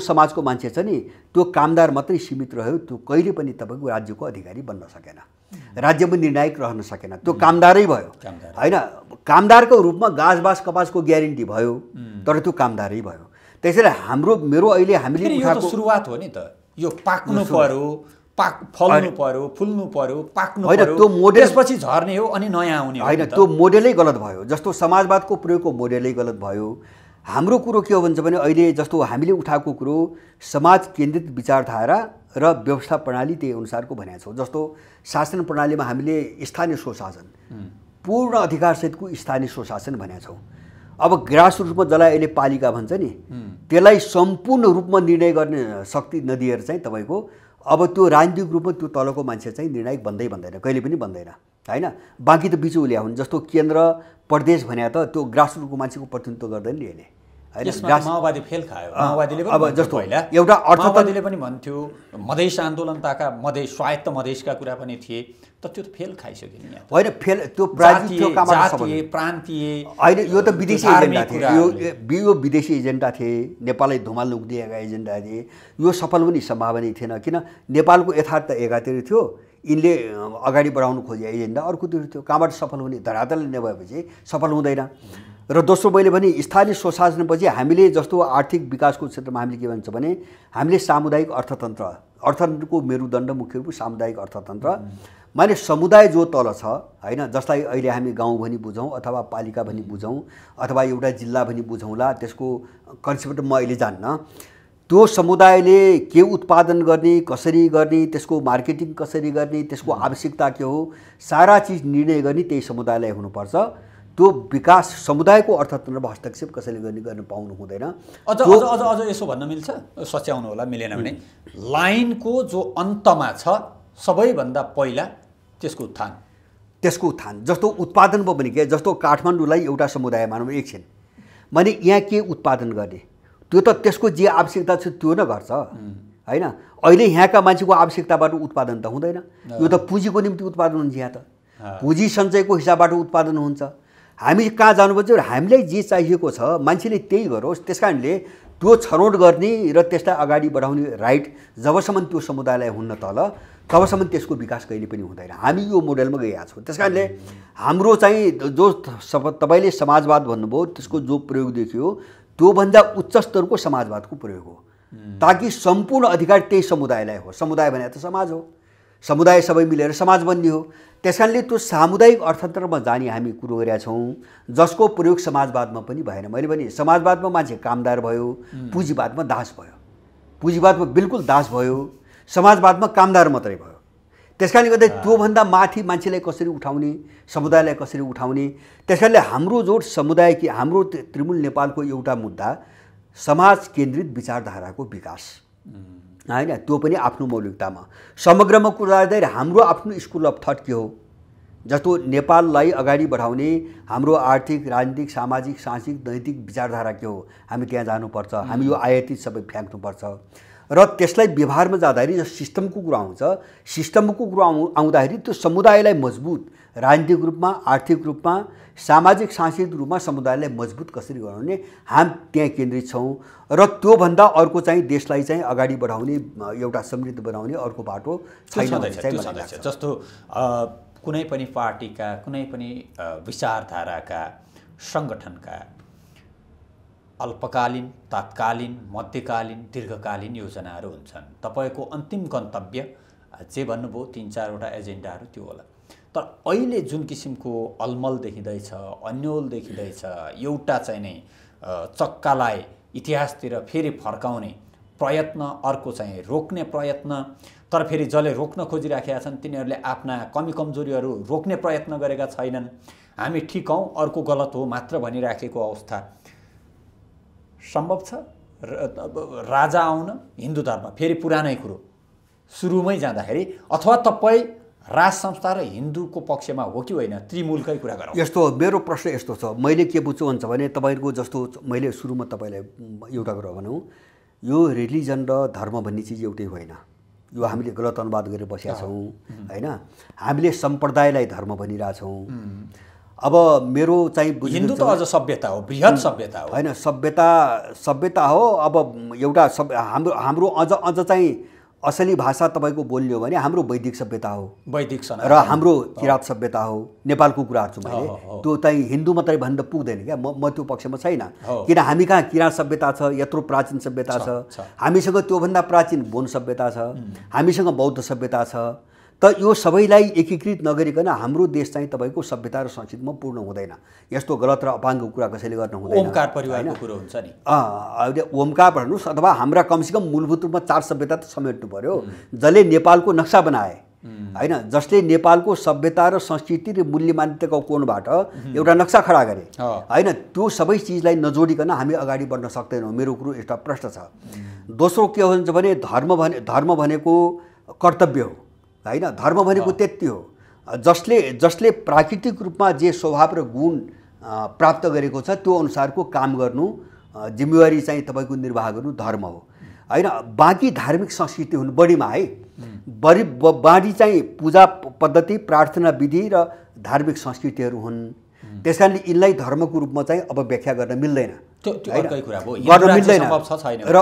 समाजको मान्छे छ नि त्यो कामदार मात्रै सीमित रह्यो, त्यो कहिले पनि तपाईँको राज्यको अधिकारी बन्न सकेन, राज्यमा निर्णायक रहन सकेन, त्यो कामदारै भयो हैन। कामदारको रूपमा गाछबास कपासको ग्यारेन्टी भयो, तर त्यो कामदारै भयो। त्यसैले मेरो अहिले हामीले उठाएको सुरुवात हो नि त, यो पाक्नु पर्यो, फल्नु पर्यो, फुल्नु पर्यो, पाक्नु पर्यो, त्यो मोडेल त्यसपछि झर्ने हो अनि नयाँ आउने हो हैन। त्यो मोडेलै गलत भयो। जस्तो समाजवादको प्रयोगको मोडेलै गलत भयो। हाम्रो कुरो के हो भन्छ भने अहिले जस्तो हामीले उठाएको कुरो समाज केन्द्रित विचारधारा र व्यवस्था प्रणाली त्यही अनुसारको भनेको छौँ। जस्तो शासन प्रणालीमा हामीले स्थानीय स्वशासन, पूर्ण अधिकारसहितको स्थानीय स्वशासन भनेका छौँ। अब ग्रास रुटमा जसलाई अहिले पालिका भन्छ नि, त्यसलाई सम्पूर्ण रूपमा निर्णय गर्ने शक्ति नदिएर चाहिँ तपाईँको अब त्यो राजनीतिक रूपमा त्यो तलको मान्छे चाहिँ निर्णायक बन्दैन, कहिले पनि बन्दैन हैन। बाँकी त बिचौलिया हुन्। जस्तो केन्द्र प्रदेश भने त त्यो ग्रास रुटको मान्छेको प्रतिनिधित्व गर्दैन नि अहिले हैन। माओवादी फेल खायो, माओवादीले पनि अब जस्तो पहिला एउटा माओवादीले पनि भन्थ्यो, मधेस आन्दोलनताका स्वायत्त मधेसका कुरा पनि थिए, तर त्यो त फेल खाइसक्यो नि यहाँ हैन। फेल त्यो जातीय प्रान्तीय हैन, यो त विदेशी एजेन्डा थियो, यो विदेशी एजेन्डा थिए, नेपाललाई धुमाल्न उक्लिएका एजेन्डा थिए। यो सफल पनि सम्भावना थिएन, किन नेपालको यथार्थ एकातिर थियो, यिनले अगाडि बढाउनु खोजे एजेन्डा अर्कोतिर थियो। कहाँबाट सफल हुने, धरातलले नभएपछि सफल हुँदैन। र दोस्रो मैले भने स्थानीय स्वशासनपछि हामीले जस्तो आर्थिक विकासको क्षेत्रमा हामीले के भन्छ भने हामीले सामुदायिक अर्थतन्त्रको मेरुदण्ड मुख्य रूपमा सामुदायिक अर्थतन्त्र, माने समुदाय जो तल छ हैन, जसलाई अहिले हामी गाउँ भनी बुझौँ अथवा पालिका भनी बुझौँ अथवा एउटा जिल्ला भनी बुझौँला, त्यसको कन्सेप्ट म अहिले जान्न। त्यो समुदायले के उत्पादन गर्ने, कसरी गर्ने, त्यसको मार्केटिङ कसरी गर्ने, त्यसको आवश्यकता के हो, सारा चिज निर्णय गर्ने त्यही समुदायलाई हुनुपर्छ। त्यो विकास समुदायको अर्थतन्त्रमा हस्तक्षेप कसैले गर्न पाउनु हुँदैन। अझ यसो भन्न मिल्छ, सच्याउनु होला मिलेन भने, लाइनको जो अन्तमा छ सबैभन्दा पहिला त्यसको उत्थान। जस्तो उत्पादनमा पनि के, जस्तो काठमाडौँलाई एउटा समुदाय मानौँ एकछिन, माने यहाँ के उत्पादन गर्ने, त्यो त त्यसको जे आवश्यकता छ त्यो न गर्छ हैन। अहिले यहाँका मान्छेको आवश्यकताबाट उत्पादन त हुँदैन, यो त पुँजीको निम्ति उत्पादन हुन्छ। यहाँ त पुँजी सञ्चयको हिसाबबाट उत्पादन हुन्छ। हामी कहाँ जानुपर्छ, हामीलाई जे चाहिएको छ मान्छेले त्यही गरोस्। त्यसकारणले त्यो छनौट गर्ने र त्यसलाई अगाडि बढाउने राइट जबसम्म त्यो समुदायलाई हुन्न तल, तबसम्म त्यसको विकास कहिले पनि हुँदैन। हामी यो मोडेलमा गएका छौँ। त्यसकारणले हाम्रो चाहिँ जो तपाईँले समाजवाद भन्नुभयो त्यसको जो प्रयोग देखियो त्योभन्दा उच्च स्तरको समाजवादको प्रयोग हो, ताकि सम्पूर्ण अधिकार त्यही समुदायलाई हो। समुदाय भने त समाज हो, समुदाय सबै मिलेर समाज बन्ने हो। त्यसकारणले त्यो सामुदायिक अर्थतन्त्रमा जाने हामी कुरो गरेका छौँ, जसको प्रयोग समाजवादमा पनि भएन। मैले भने समाजवादमा मान्छे कामदार भयो, पुँजीवादमा दास भयो, पुँजीवादमा बिल्कुल दास भयो, समाजवादमा कामदार मात्रै भयो। त्यसकारणले गर्दा त्योभन्दा माथि मान्छेलाई कसरी उठाउने, समुदायलाई कसरी उठाउने। त्यसकारणले हाम्रो जो समुदाय कि हाम्रो तृणमूल नेपालको एउटा मुद्दा समाज केन्द्रित विचारधाराको विकास हैन, त्यो पनि आफ्नो मौलिकतामा समग्रमा कुरा गर्दा हाम्रो आफ्नो स्कुल अफ थट के हो, जस्तो नेपाललाई अगाडि बढाउने हाम्रो आर्थिक राजनीतिक सामाजिक सांस्कृतिक नैतिक विचारधारा के हो, हामी त्यहाँ जानुपर्छ। हामी यो आयातित सबै फ्याँक्नुपर्छ र त्यसलाई व्यवहारमा जाँदाखेरि जो सिस्टमको कुरा आउँछ, सिस्टमको कुरा आउँदाखेरि त्यो समुदायलाई मजबुत राजनीतिक रूपमा, आर्थिक रूपमा, सामाजिक सांस्कृतिक रूपमा समुदायलाई मजबुत कसरी गराउने, हामी त्यहाँ केन्द्रित छौँ। र त्योभन्दा अर्को चाहिँ देशलाई चाहिँ अगाडि बढाउने, एउटा समृद्ध बनाउने अर्को बाटो छैन। जस्तो कुनै पनि पार्टीका, कुनै पनि विचारधाराका, सङ्गठनका अल्पकालीन, तात्कालीन, मध्यकालीन, दीर्घकालीन योजनाहरू हुन्छन्। तपाईँको अन्तिम गन्तव्य जे भन्नुभयो 3-4वटा एजेन्डाहरू त्यो होला। तर अहिले जुन किसिमको अलमल देखिँदैछ, अन्यल देखिँदैछ, एउटा चाहिँ नै चक्कालाई इतिहासतिर फेरि फर्काउने प्रयत्न, अर्को चाहिँ रोक्ने प्रयत्न। तर फेरि जसले रोक्न खोजिराखेका छन् तिनीहरूले आफ्ना कमी कमजोरीहरू रोक्ने प्रयत्न गरेका छैनन्। हामी ठिक हौँ, अर्को गलत हो मात्र भनिराखेको अवस्था सम्भव छ। राजा आउन हिन्दू धर्म फेरि पुरानै कुरो सुरुमै जाँदाखेरि, अथवा तपाईँ राज संस्था र हिन्दूको पक्षमा हो कि होइन, त्रिमूलकै कुरा गरौँ। यस्तो मेरो प्रश्न यस्तो छ, मैले के बुझ्छु भन्छ भने तपाईँको जस्तो मैले सुरुमा तपाईँलाई एउटा कुरा भनौँ, यो रिलिजन र धर्म भन्ने चिज एउटै होइन। यो हामीले गलत अनुवाद गरेर बसेका छौँ होइन। हामीले सम्प्रदायलाई धर्म भनिरहेछौँ। अब मेरो चाहिँ हिन्दू त अझ सभ्यता हो, बृहत सभ्यता हो होइन। सभ्यता हो। अब एउटा हाम्रो अझ चाहिँ असली भाषा तपाईँको बोल्ने हो भने हाम्रो वैदिक सभ्यता हो, वैदिक र हाम्रो किराँत सभ्यता हो। नेपालको कुरा गर्छु मैले, त्यो चाहिँ हिन्दू मात्रै भन्दा पुग्दैन क्या। म त्यो पक्षमा छैन, किन हामी कहाँ किराँत सभ्यता छ, यत्रो प्राचीन सभ्यता छ। हामीसँग त्योभन्दा प्राचीन बोन सभ्यता छ, हामीसँग बौद्ध सभ्यता छ। त यो सबैलाई एकीकृत नगरिकन हाम्रो देश चाहिँ तपाईँको सभ्यता र संस्कृतिमा पूर्ण हुँदैन। यस्तो गलत र अपाङ्गको कुरा कसैले गर्न हुँदैन। ओमकार परिवारको कुरो हुन्छ नि, अहिले ओमकार भन्नुहोस्, अथवा हाम्रा कमसेकम मूलभूत रूपमा 4 सभ्यता त समेट्नु पर्यो। जसले नेपालको नक्सा बनाए होइन, जसले नेपालको सभ्यता र संस्कृति र मूल्य मान्यताको कोणबाट एउटा नक्सा खडा गरे होइन, त्यो सबै चिजलाई नजोडिकन हामी अगाडि बढ्न सक्दैनौँ। मेरो कुरो एउटा प्रश्न छ। दोस्रो के हुन्छ भने धर्म भनेको कर्तव्य हो होइन। धर्म भनेको त्यति हो जसले प्राकृतिक रूपमा जे स्वभाव र गुण प्राप्त गरेको छ त्यो अनुसारको काम गर्नु, जिम्मेवारी चाहिँ तपाईँको निर्वाह गर्नु धर्म हो होइन। बाँकी धार्मिक संस्कृति हुन् बढीमा है, बाढी चाहिँ पूजा पद्धति, प्रार्थना विधि र धार्मिक संस्कृतिहरू हुन्। त्यस कारणले यिनलाई धर्मको रूपमा चाहिँ अब व्याख्या गर्न मिल्दैन, गर्न मिल्दैन र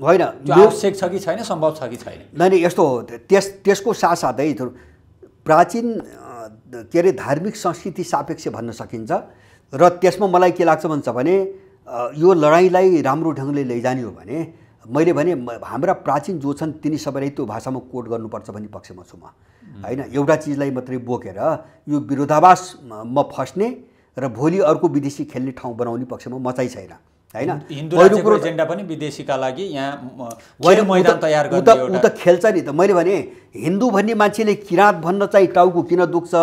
होइन। आवश्यक छ कि छैन, सम्भव छ कि छैन। नै यस्तो हो। त्यसको साथसाथै प्राचीन के अरे धार्मिक संस्कृति सापेक्ष भन्न सकिन्छ। र त्यसमा मलाई के लाग्छ भन्छ भने यो लडाइँलाई राम्रो ढङ्गले लैजाने हो भने मैले भने हाम्रा प्राचीन जो छन् तिनी सबैलाई त्यो भाषामा कोड गर्नुपर्छ भन्ने पक्षमा छु म होइन। एउटा चिजलाई मात्रै बोकेर यो विरोधाभासमा फस्ने र भोलि अर्को विदेशी खेल्ने ठाउँ बनाउने पक्षमा म चाहिँ छैन होइन। हिन्दू राज्यको एजेन्डा पनि विदेशीका लागि यहाँ मैदान तयार गर्ने उ त खेल्छ नि त। मैले भने हिन्दू भन्ने मान्छेले किराँत भन्न चाहिँ टाउको किन दुख्छ,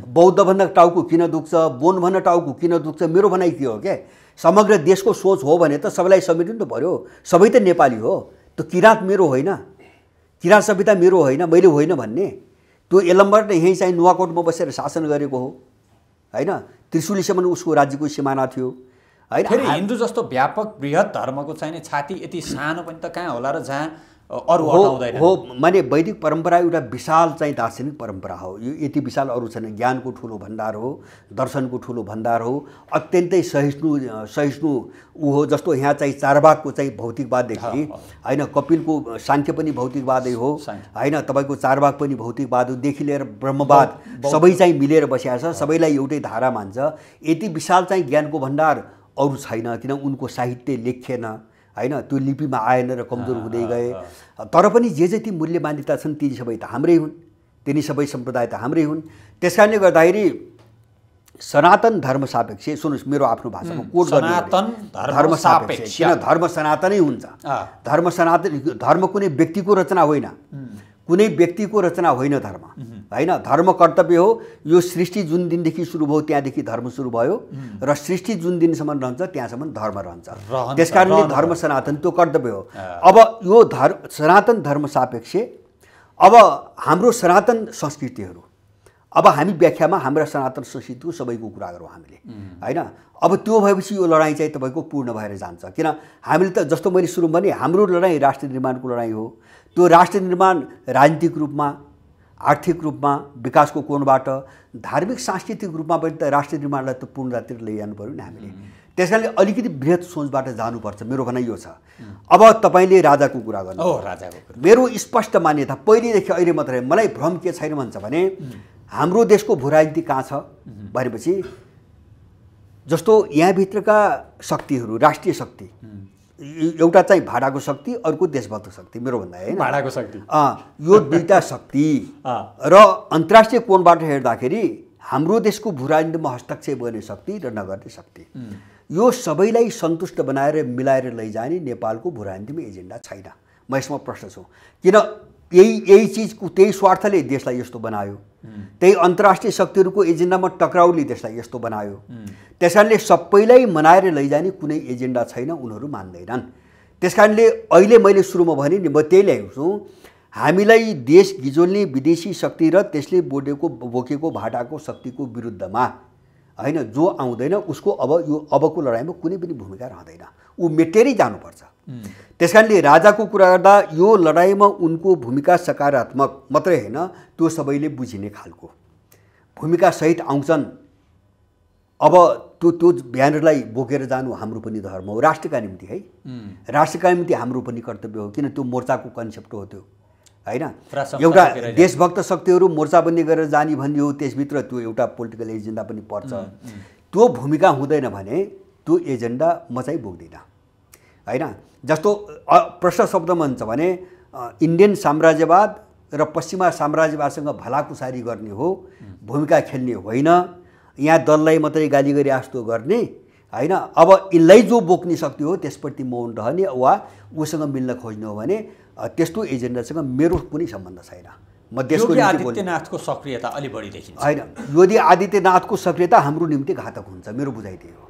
बौद्ध भन्न टाउको किन दुख्छ, बोन भन्न टाउको किन दुख्छ, मेरो भनाइ के हो क्या। समग्र देशको सोच हो भने त सबैलाई समेट्नु त पर्यो। सबै त नेपाली हो। त्यो किराँत मेरो होइन, किराँत सभ्यता मेरो होइन, मैले होइन भन्ने। त्यो यलम्बर यहीँ चाहिँ नुवाकोटमा बसेर शासन गरेको हो होइन। त्रिशुलीसम्म उसको राज्यको सिमाना थियो होइन। फेरि हिन्दू जस्तो व्यापक बृहत धर्मको चाहिँ छाती यति सानो पनि त कहाँ होला र जहाँ अरू हटाउँदैन हो। माने वैदिक परम्परा एउटा विशाल चाहिँ दार्शनिक परम्परा हो। यो यति विशाल अरू छैन। ज्ञानको ठुलो भण्डार हो, दर्शनको ठुलो भण्डार हो, अत्यन्तै सहिष्णु ऊ हो। जस्तो यहाँ चाहिँ चारवाकको चाहिँ भौतिकवाददेखि होइन, कपिलको साङ्ख्य पनि भौतिकवादै हो होइन, तपाईँको चारवाक पनि भौतिकवाददेखि लिएर ब्रह्मवाद सबै चाहिँ मिलेर बसेको छ, सबैलाई एउटै धारा मान्छ। यति विशाल चाहिँ ज्ञानको भण्डार अरू छैन, किन उनको साहित्य लेखिएन होइन, त्यो लिपिमा आएन र कमजोर हुँदै गए। तर पनि जे जति मूल्य मान्यता छन् ती सबै त हाम्रै हुन्, तिनी सबै सम्प्रदाय त हाम्रै हुन्। त्यस कारणले गर्दाखेरि सनातन धर्म सापेक्ष, सुन्नुहोस् मेरो आफ्नो भाषामा कोड गर्ने धर्म सापेक्ष, किन धर्म सनातनै हुन्छ। धर्म सनातन, धर्म कुनै व्यक्तिको रचना होइन, कुनै व्यक्तिको रचना होइन धर्म होइन। धर्म कर्तव्य हो। यो सृष्टि जुन दिनदेखि सुरु भयो त्यहाँदेखि धर्म सुरु भयो र सृष्टि जुन दिनसम्म रहन्छ त्यहाँसम्म धर्म रहन्छ। त्यस कारणले धर्म सनातन त्यो कर्तव्य हो। अब यो सनातन धर्म सापेक्ष अब हाम्रो सनातन संस्कृतिहरू, अब हामी व्याख्यामा हाम्रा सनातन संस्कृतिको सबैको कुरा गरौँ हामीले होइन। अब त्यो भएपछि यो लडाइँ चाहिँ तपाईँको पूर्ण भएर जान्छ। किन हामीले त जस्तो मैले सुरु भने हाम्रो लडाइँ राष्ट्र निर्माणको लडाइँ हो। त्यो राष्ट्र निर्माण राजनीतिक रूपमा, आर्थिक रूपमा, विकासको कोणबाट, धार्मिक सांस्कृतिक रूपमा पनि त राष्ट्र निर्माणलाई त पूर्णतातिर लैजानु पऱ्यो नि हामीले। त्यस कारणले अलिकति बृहत सोचबाट जानुपर्छ। मेरो भनाइ यो छ। अब तपाईँले राजाको कुरा गर्नु, मेरो स्पष्ट मान्यता पहिलेदेखि अहिले मात्रै, मलाई भ्रम के छैन भन्छ भने हाम्रो देशको भूराजनीति कहाँ छ भनेपछि जस्तो यहाँभित्रका शक्तिहरू, राष्ट्रिय शक्ति, एउटा चाहिँ भाडाको शक्ति, अर्को देशभक्त शक्ति, मेरो भन्दा होइन भाडाको शक्ति, यो दुईटा शक्ति र अन्तर्राष्ट्रिय कोणबाट हेर्दाखेरि हाम्रो देशको भूराजनीतिमा हस्तक्षेप गर्ने शक्ति र नगर्ने शक्ति, यो सबैलाई सन्तुष्ट बनाएर मिलाएर लैजाने नेपालको भूराजनीतिमा एजेन्डा छैन। म यसमा प्रश्न छु, किन यही चिजको त्यही स्वार्थले देशलाई यस्तो बनायो, त्यही अन्तर्राष्ट्रिय शक्तिहरूको एजेन्डामा टक्राउले देशलाई यस्तो बनायो। त्यसकारणले सबैलाई मनाएर लैजाने कुनै एजेन्डा छैन, उनीहरू मान्दैनन्। त्यसकारणले अहिले मैले सुरुमा भने नि, म त्यही ल्याएको छु, हामीलाई देश गिजोल्ने विदेशी शक्ति र त्यसले बोकेको भाटाको शक्तिको विरुद्धमा हैन जो आउँदैन उसको अबको लडाइँमा कुनै पनि भूमिका रहँदैन, ऊ मेटेरै जानुपर्छ। त्यसकारणले राजाको कुरा गर्दा यो लडाइँमा उनको भूमिका सकारात्मक मात्रै होइन, त्यो सबैले बुझिने खालको भूमिका सहित आउँछन्। अब त्यो ब्यानरलाई बोकेर जानु हाम्रो पनि धर्म हो, राष्ट्रका निम्ति है, राष्ट्रका निम्ति हाम्रो पनि कर्तव्य हो, किन त्यो मोर्चाको कन्सेप्ट हो त्यो हैन। एउटा देशभक्त शक्तिहरू मोर्चाबन्दी गरेर जाने भन्ने हो, त्यसभित्र त्यो एउटा पोलिटिकल एजेन्डा पनि पर्छ। त्यो भूमिका हुँदैन भने त्यो एजेन्डा म चाहिँ बोक्दिनँ हैन। जस्तो प्रश्न शब्दमा हुन्छ भने इन्डियन साम्राज्यवाद र पश्चिमा साम्राज्यवादसँग भलाकुसारी गर्ने हो, भूमिका खेल्ने होइन, यहाँ दललाई मात्रै गाली गरे जस्तो गर्ने हैन। अब यसलाई जो बोक्ने शक्ति हो त्यसप्रति मौन रहने वा उसँग मिल्न खोज्ने हो भने त्यस्तो एजेन्डासँग मेरो कुनै सम्बन्ध छैन। म देशको निम्ति आदित्यनाथको सक्रियता अलि बढी देखिन्छ हैन। यदि आदित्यनाथको सक्रियता हाम्रो निम्ति घातक हुन्छ, मेरो बुझाइ त्यही हो।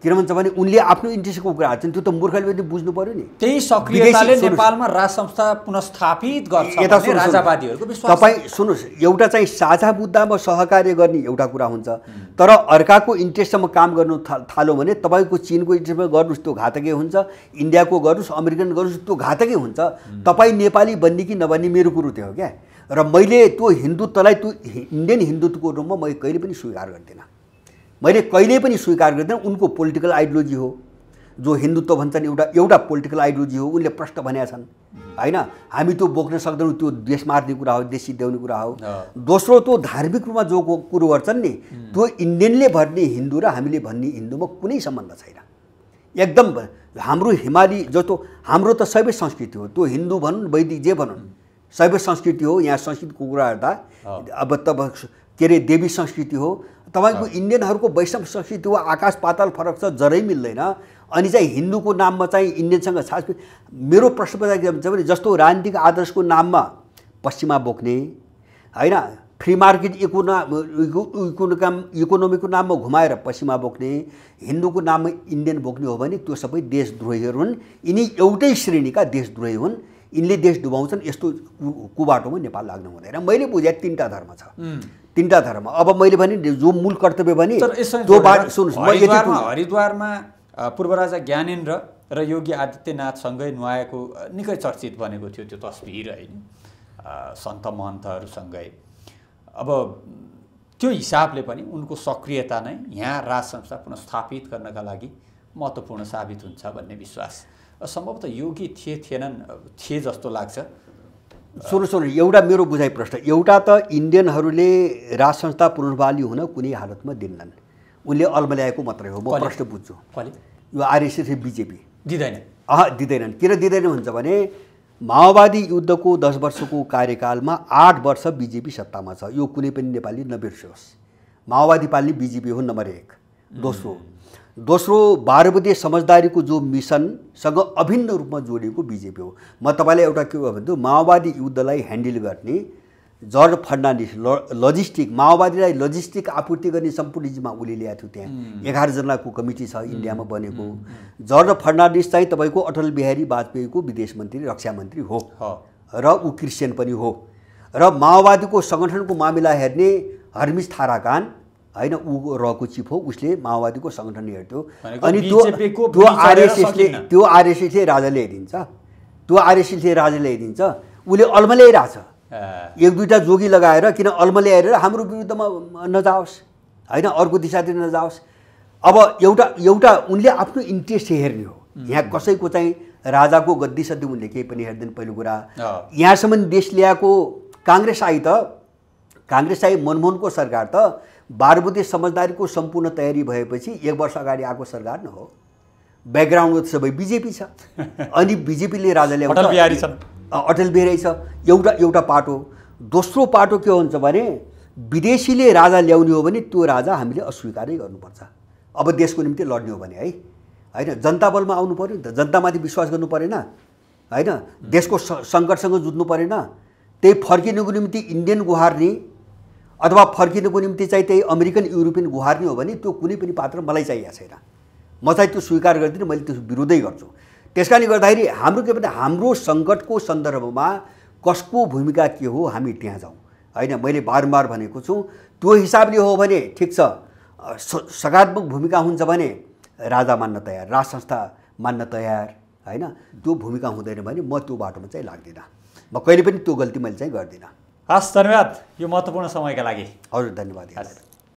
किन भन्छ भने उनले आफ्नो इन्ट्रेस्टको कुरा गर्छन्, त्यो त मूर्खले पनि बुझ्नु पर्यो नि। त्यही सक्रियताले नेपालमा राज संस्था पुनर्स्थापित गर्छ भन्ने राजावादीहरूको विश्वास। तपाईँ सुन्नुहोस्, एउटा चाहिँ साझा मुद्दामा सहकार्य गर्ने एउटा कुरा हुन्छ, तर अर्काको इन्ट्रेस्टमा काम गर्नु थाल्यो भने तपाईँको चीनको इन्ट्रेस्टमा गर्नुहोस् त्यो घातकै हुन्छ, इन्डियाको गर्नुहोस्, अमेरिकन गर्नुहोस् त्यो घातकै हुन्छ। तपाईँ नेपाली बन्ने कि नबन्ने मेरो कुरो त्यो हो क्या। र मैले त्यो हिन्दुत्वलाई त्यो इन्डियन हिन्दुत्वको रूपमा मैले कहिले पनि स्वीकार गर्दिनँ, मैले कहिले पनि स्वीकार गर्दिनँ। उनको पोलिटिकल आइडियोलोजी हो, जो हिन्दुत्व भन्छन् एउटा पोलिटिकल आइडियोलोजी हो, उनले प्रश्न भनेका छन् हैन। हामी त्यो बोक्न सक्दैनौँ, त्यो देश मार्ने कुरा हो, देश सिद्ध्याउने कुरा हो। दोस्रो त्यो धार्मिक रूपमा जो कुरो गर्छन् नि, त्यो इन्डियनले भन्ने हिन्दू र हामीले भन्ने हिन्दूमा कुनै सम्बन्ध छैन एकदम। हाम्रो हिमाली जस्तो हाम्रो त शैव संस्कृति हो, त्यो हिन्दू भनौँ वैदिक जे भनौँ शैव संस्कृति हो। यहाँ संस्कृतिको कुरा गर्दा अब तब के अरे देवी संस्कृति हो, तपाईको इन्डियनहरूको वैष्णव संस्कृति हो, आकाश पाताल फरक छ, जरै मिल्दैन। अनि चाहिँ हिन्दूको नाममा चाहिँ इन्डियनसँग साथ मेरो प्रश्न के भन्छ भने जस्तो राजनीतिक आदर्शको नाममा पश्चिमा बोक्ने हैन, फ्री मार्केट इकोनोमीको नाममा घुमाएर पश्चिमा बोक्ने, हिन्दूको नाममा इन्डियन बोक्ने हो भने त्यो सबै देशद्रोहीहरू हुन्। यिनी एउटै श्रेणीका देशद्रोही हुन्, यिनले देश डुबाउँछन्। यस्तो कुबाटोमा नेपाल लाग्नु हुँदैन। मैले बुझे तीनटा धर्म छ, तीनटा धर्म। अब मैले भने जो मूल कर्तव्य भने त्यो बात सुन्नुस्, हरिद्वारमा पूर्व राजा ज्ञानेन्द्र र योगी आदित्यनाथसँगै नुहाएको निकै चर्चित बनेको थियो त्यो तस्बिर हैन, सन्त महन्तहरूसँगै। अब त्यो हिसाबले पनि उनको सक्रियता नै यहाँ राज संस्था पुनर्स्थापित गर्नका लागि महत्त्वपूर्ण साबित हुन्छ भन्ने विश्वास सम्भवतः योगी थिए जस्तो लाग्छ। सुन्नु एउटा मेरो बुझाइ प्रश्न, एउटा त इन्डियनहरूले राज संस्था पुनर्बहाली हुन कुनै हालतमा दिन्नन्, उनले अल्मल्याएको मात्रै हो। म प्रश्न बुझ्छु, यो आरएसएस बिजेपी दिँदैनन्। किन दिँदैन भन्छ भने माओवादी युद्धको 10 वर्षको कार्यकालमा 8 वर्ष बिजेपी सत्तामा छ, यो कुनै पनि नेपाली नबिर्सियोस्। माओवादी पाल्ने बिजेपी हो नम्बर 1। दोस्रो 12 बुँदे समझदारीको जो मिसनसँग अभिन्न रूपमा जोडिएको बिजेपी हो। म तपाईँलाई एउटा के भन्छु, माओवादी युद्धलाई ह्यान्डल गर्ने जर्ज फर्नान्डिस लजिस्टिक, माओवादीलाई लजिस्टिक आपूर्ति गर्ने सम्पूर्ण जिम्मा उसले ल्याएको थियो। त्यहाँ 11 जनाको कमिटी छ इन्डियामा बनेको। जर्ज फर्नान्डिस चाहिँ तपाईँको अटल बिहारी वाजपेयीको विदेश मन्त्री, रक्षा मन्त्री हो र ऊ क्रिस्चियन पनि हो। र माओवादीको सङ्गठनको मामिला हेर्ने हर्मिज थाराकान हैन, ऊ रहेको चिफ हो, उसले माओवादीको सङ्गठन हेर्थ्यो। अनि त्यो आरएसएसले राजा ल्याइदिन्छ, त्यो आरएसएसले राजा ल्याइदिन्छ, उसले अल्मल्याइरहेछ। एक दुईटा जोगी लगाएर किन अल्मल्याएर हाम्रो विरुद्धमा नजाओस् हैन, अर्को दिशातिर नजाओस्। अब एउटा उनले आफ्नो इन्ट्रेस्ट हेर्ने हो। यहाँ कसैको चाहिँ राजाको गद्दी सद्दी उनले केही पनि हेर्दैन। पहिलो कुरा यहाँसम्म देश ल्याएको काङ्ग्रेस आई मनमोहनको सरकार त 12 बुँदे समझदारीको सम्पूर्ण तयारी भएपछि 1 वर्ष अगाडि आएको सरकार न हो। ब्याकग्राउन्डमा सबै बिजेपी छ, अनि बिजेपीले राजा ल्याउँछ, अटल बिहारी छ। एउटा पाटो। दोस्रो पाटो के हुन्छ भने विदेशीले राजा ल्याउने हो भने त्यो राजा हामीले अस्वीकारै गर्नुपर्छ। अब देशको निम्ति लड्ने हो भने है होइन, जनता बलमा आउनु पऱ्यो नि त, जनतामाथि विश्वास गर्नु परेन होइन, देशको सङ्कटसँग जुझ्नु परेन। त्यही फर्किनुको निम्ति इन्डियन गुहार्ने अथवा फर्किनुको निम्ति चाहिँ त्यही अमेरिकन युरोपियन गुहार्ने हो भने त्यो कुनै पनि पात्र मलाई चाहिएको छैन। म चाहिँ त्यो स्वीकार गर्दिनँ, मैले त्यो विरोधै गर्छु। त्यस कारणले गर्दाखेरि हाम्रो के भने हाम्रो सङ्कटको सन्दर्भमा कसको भूमिका के हो हामी त्यहाँ जाउँ होइन। मैले बारम्बार भनेको छु त्यो हिसाबले हो भने ठिक छ, सकारात्मक भूमिका हुन्छ भने राजा मान्न तयार, राज संस्था मान्न तयार होइन। त्यो भूमिका हुँदैन भने म त्यो बाटोमा चाहिँ लाग्दिनँ, म कहिले पनि त्यो गल्ती मैले चाहिँ गर्दिनँ। हस्, धन्यवाद यो महत्त्वपूर्ण समयका लागि। हजुर धन्यवाद।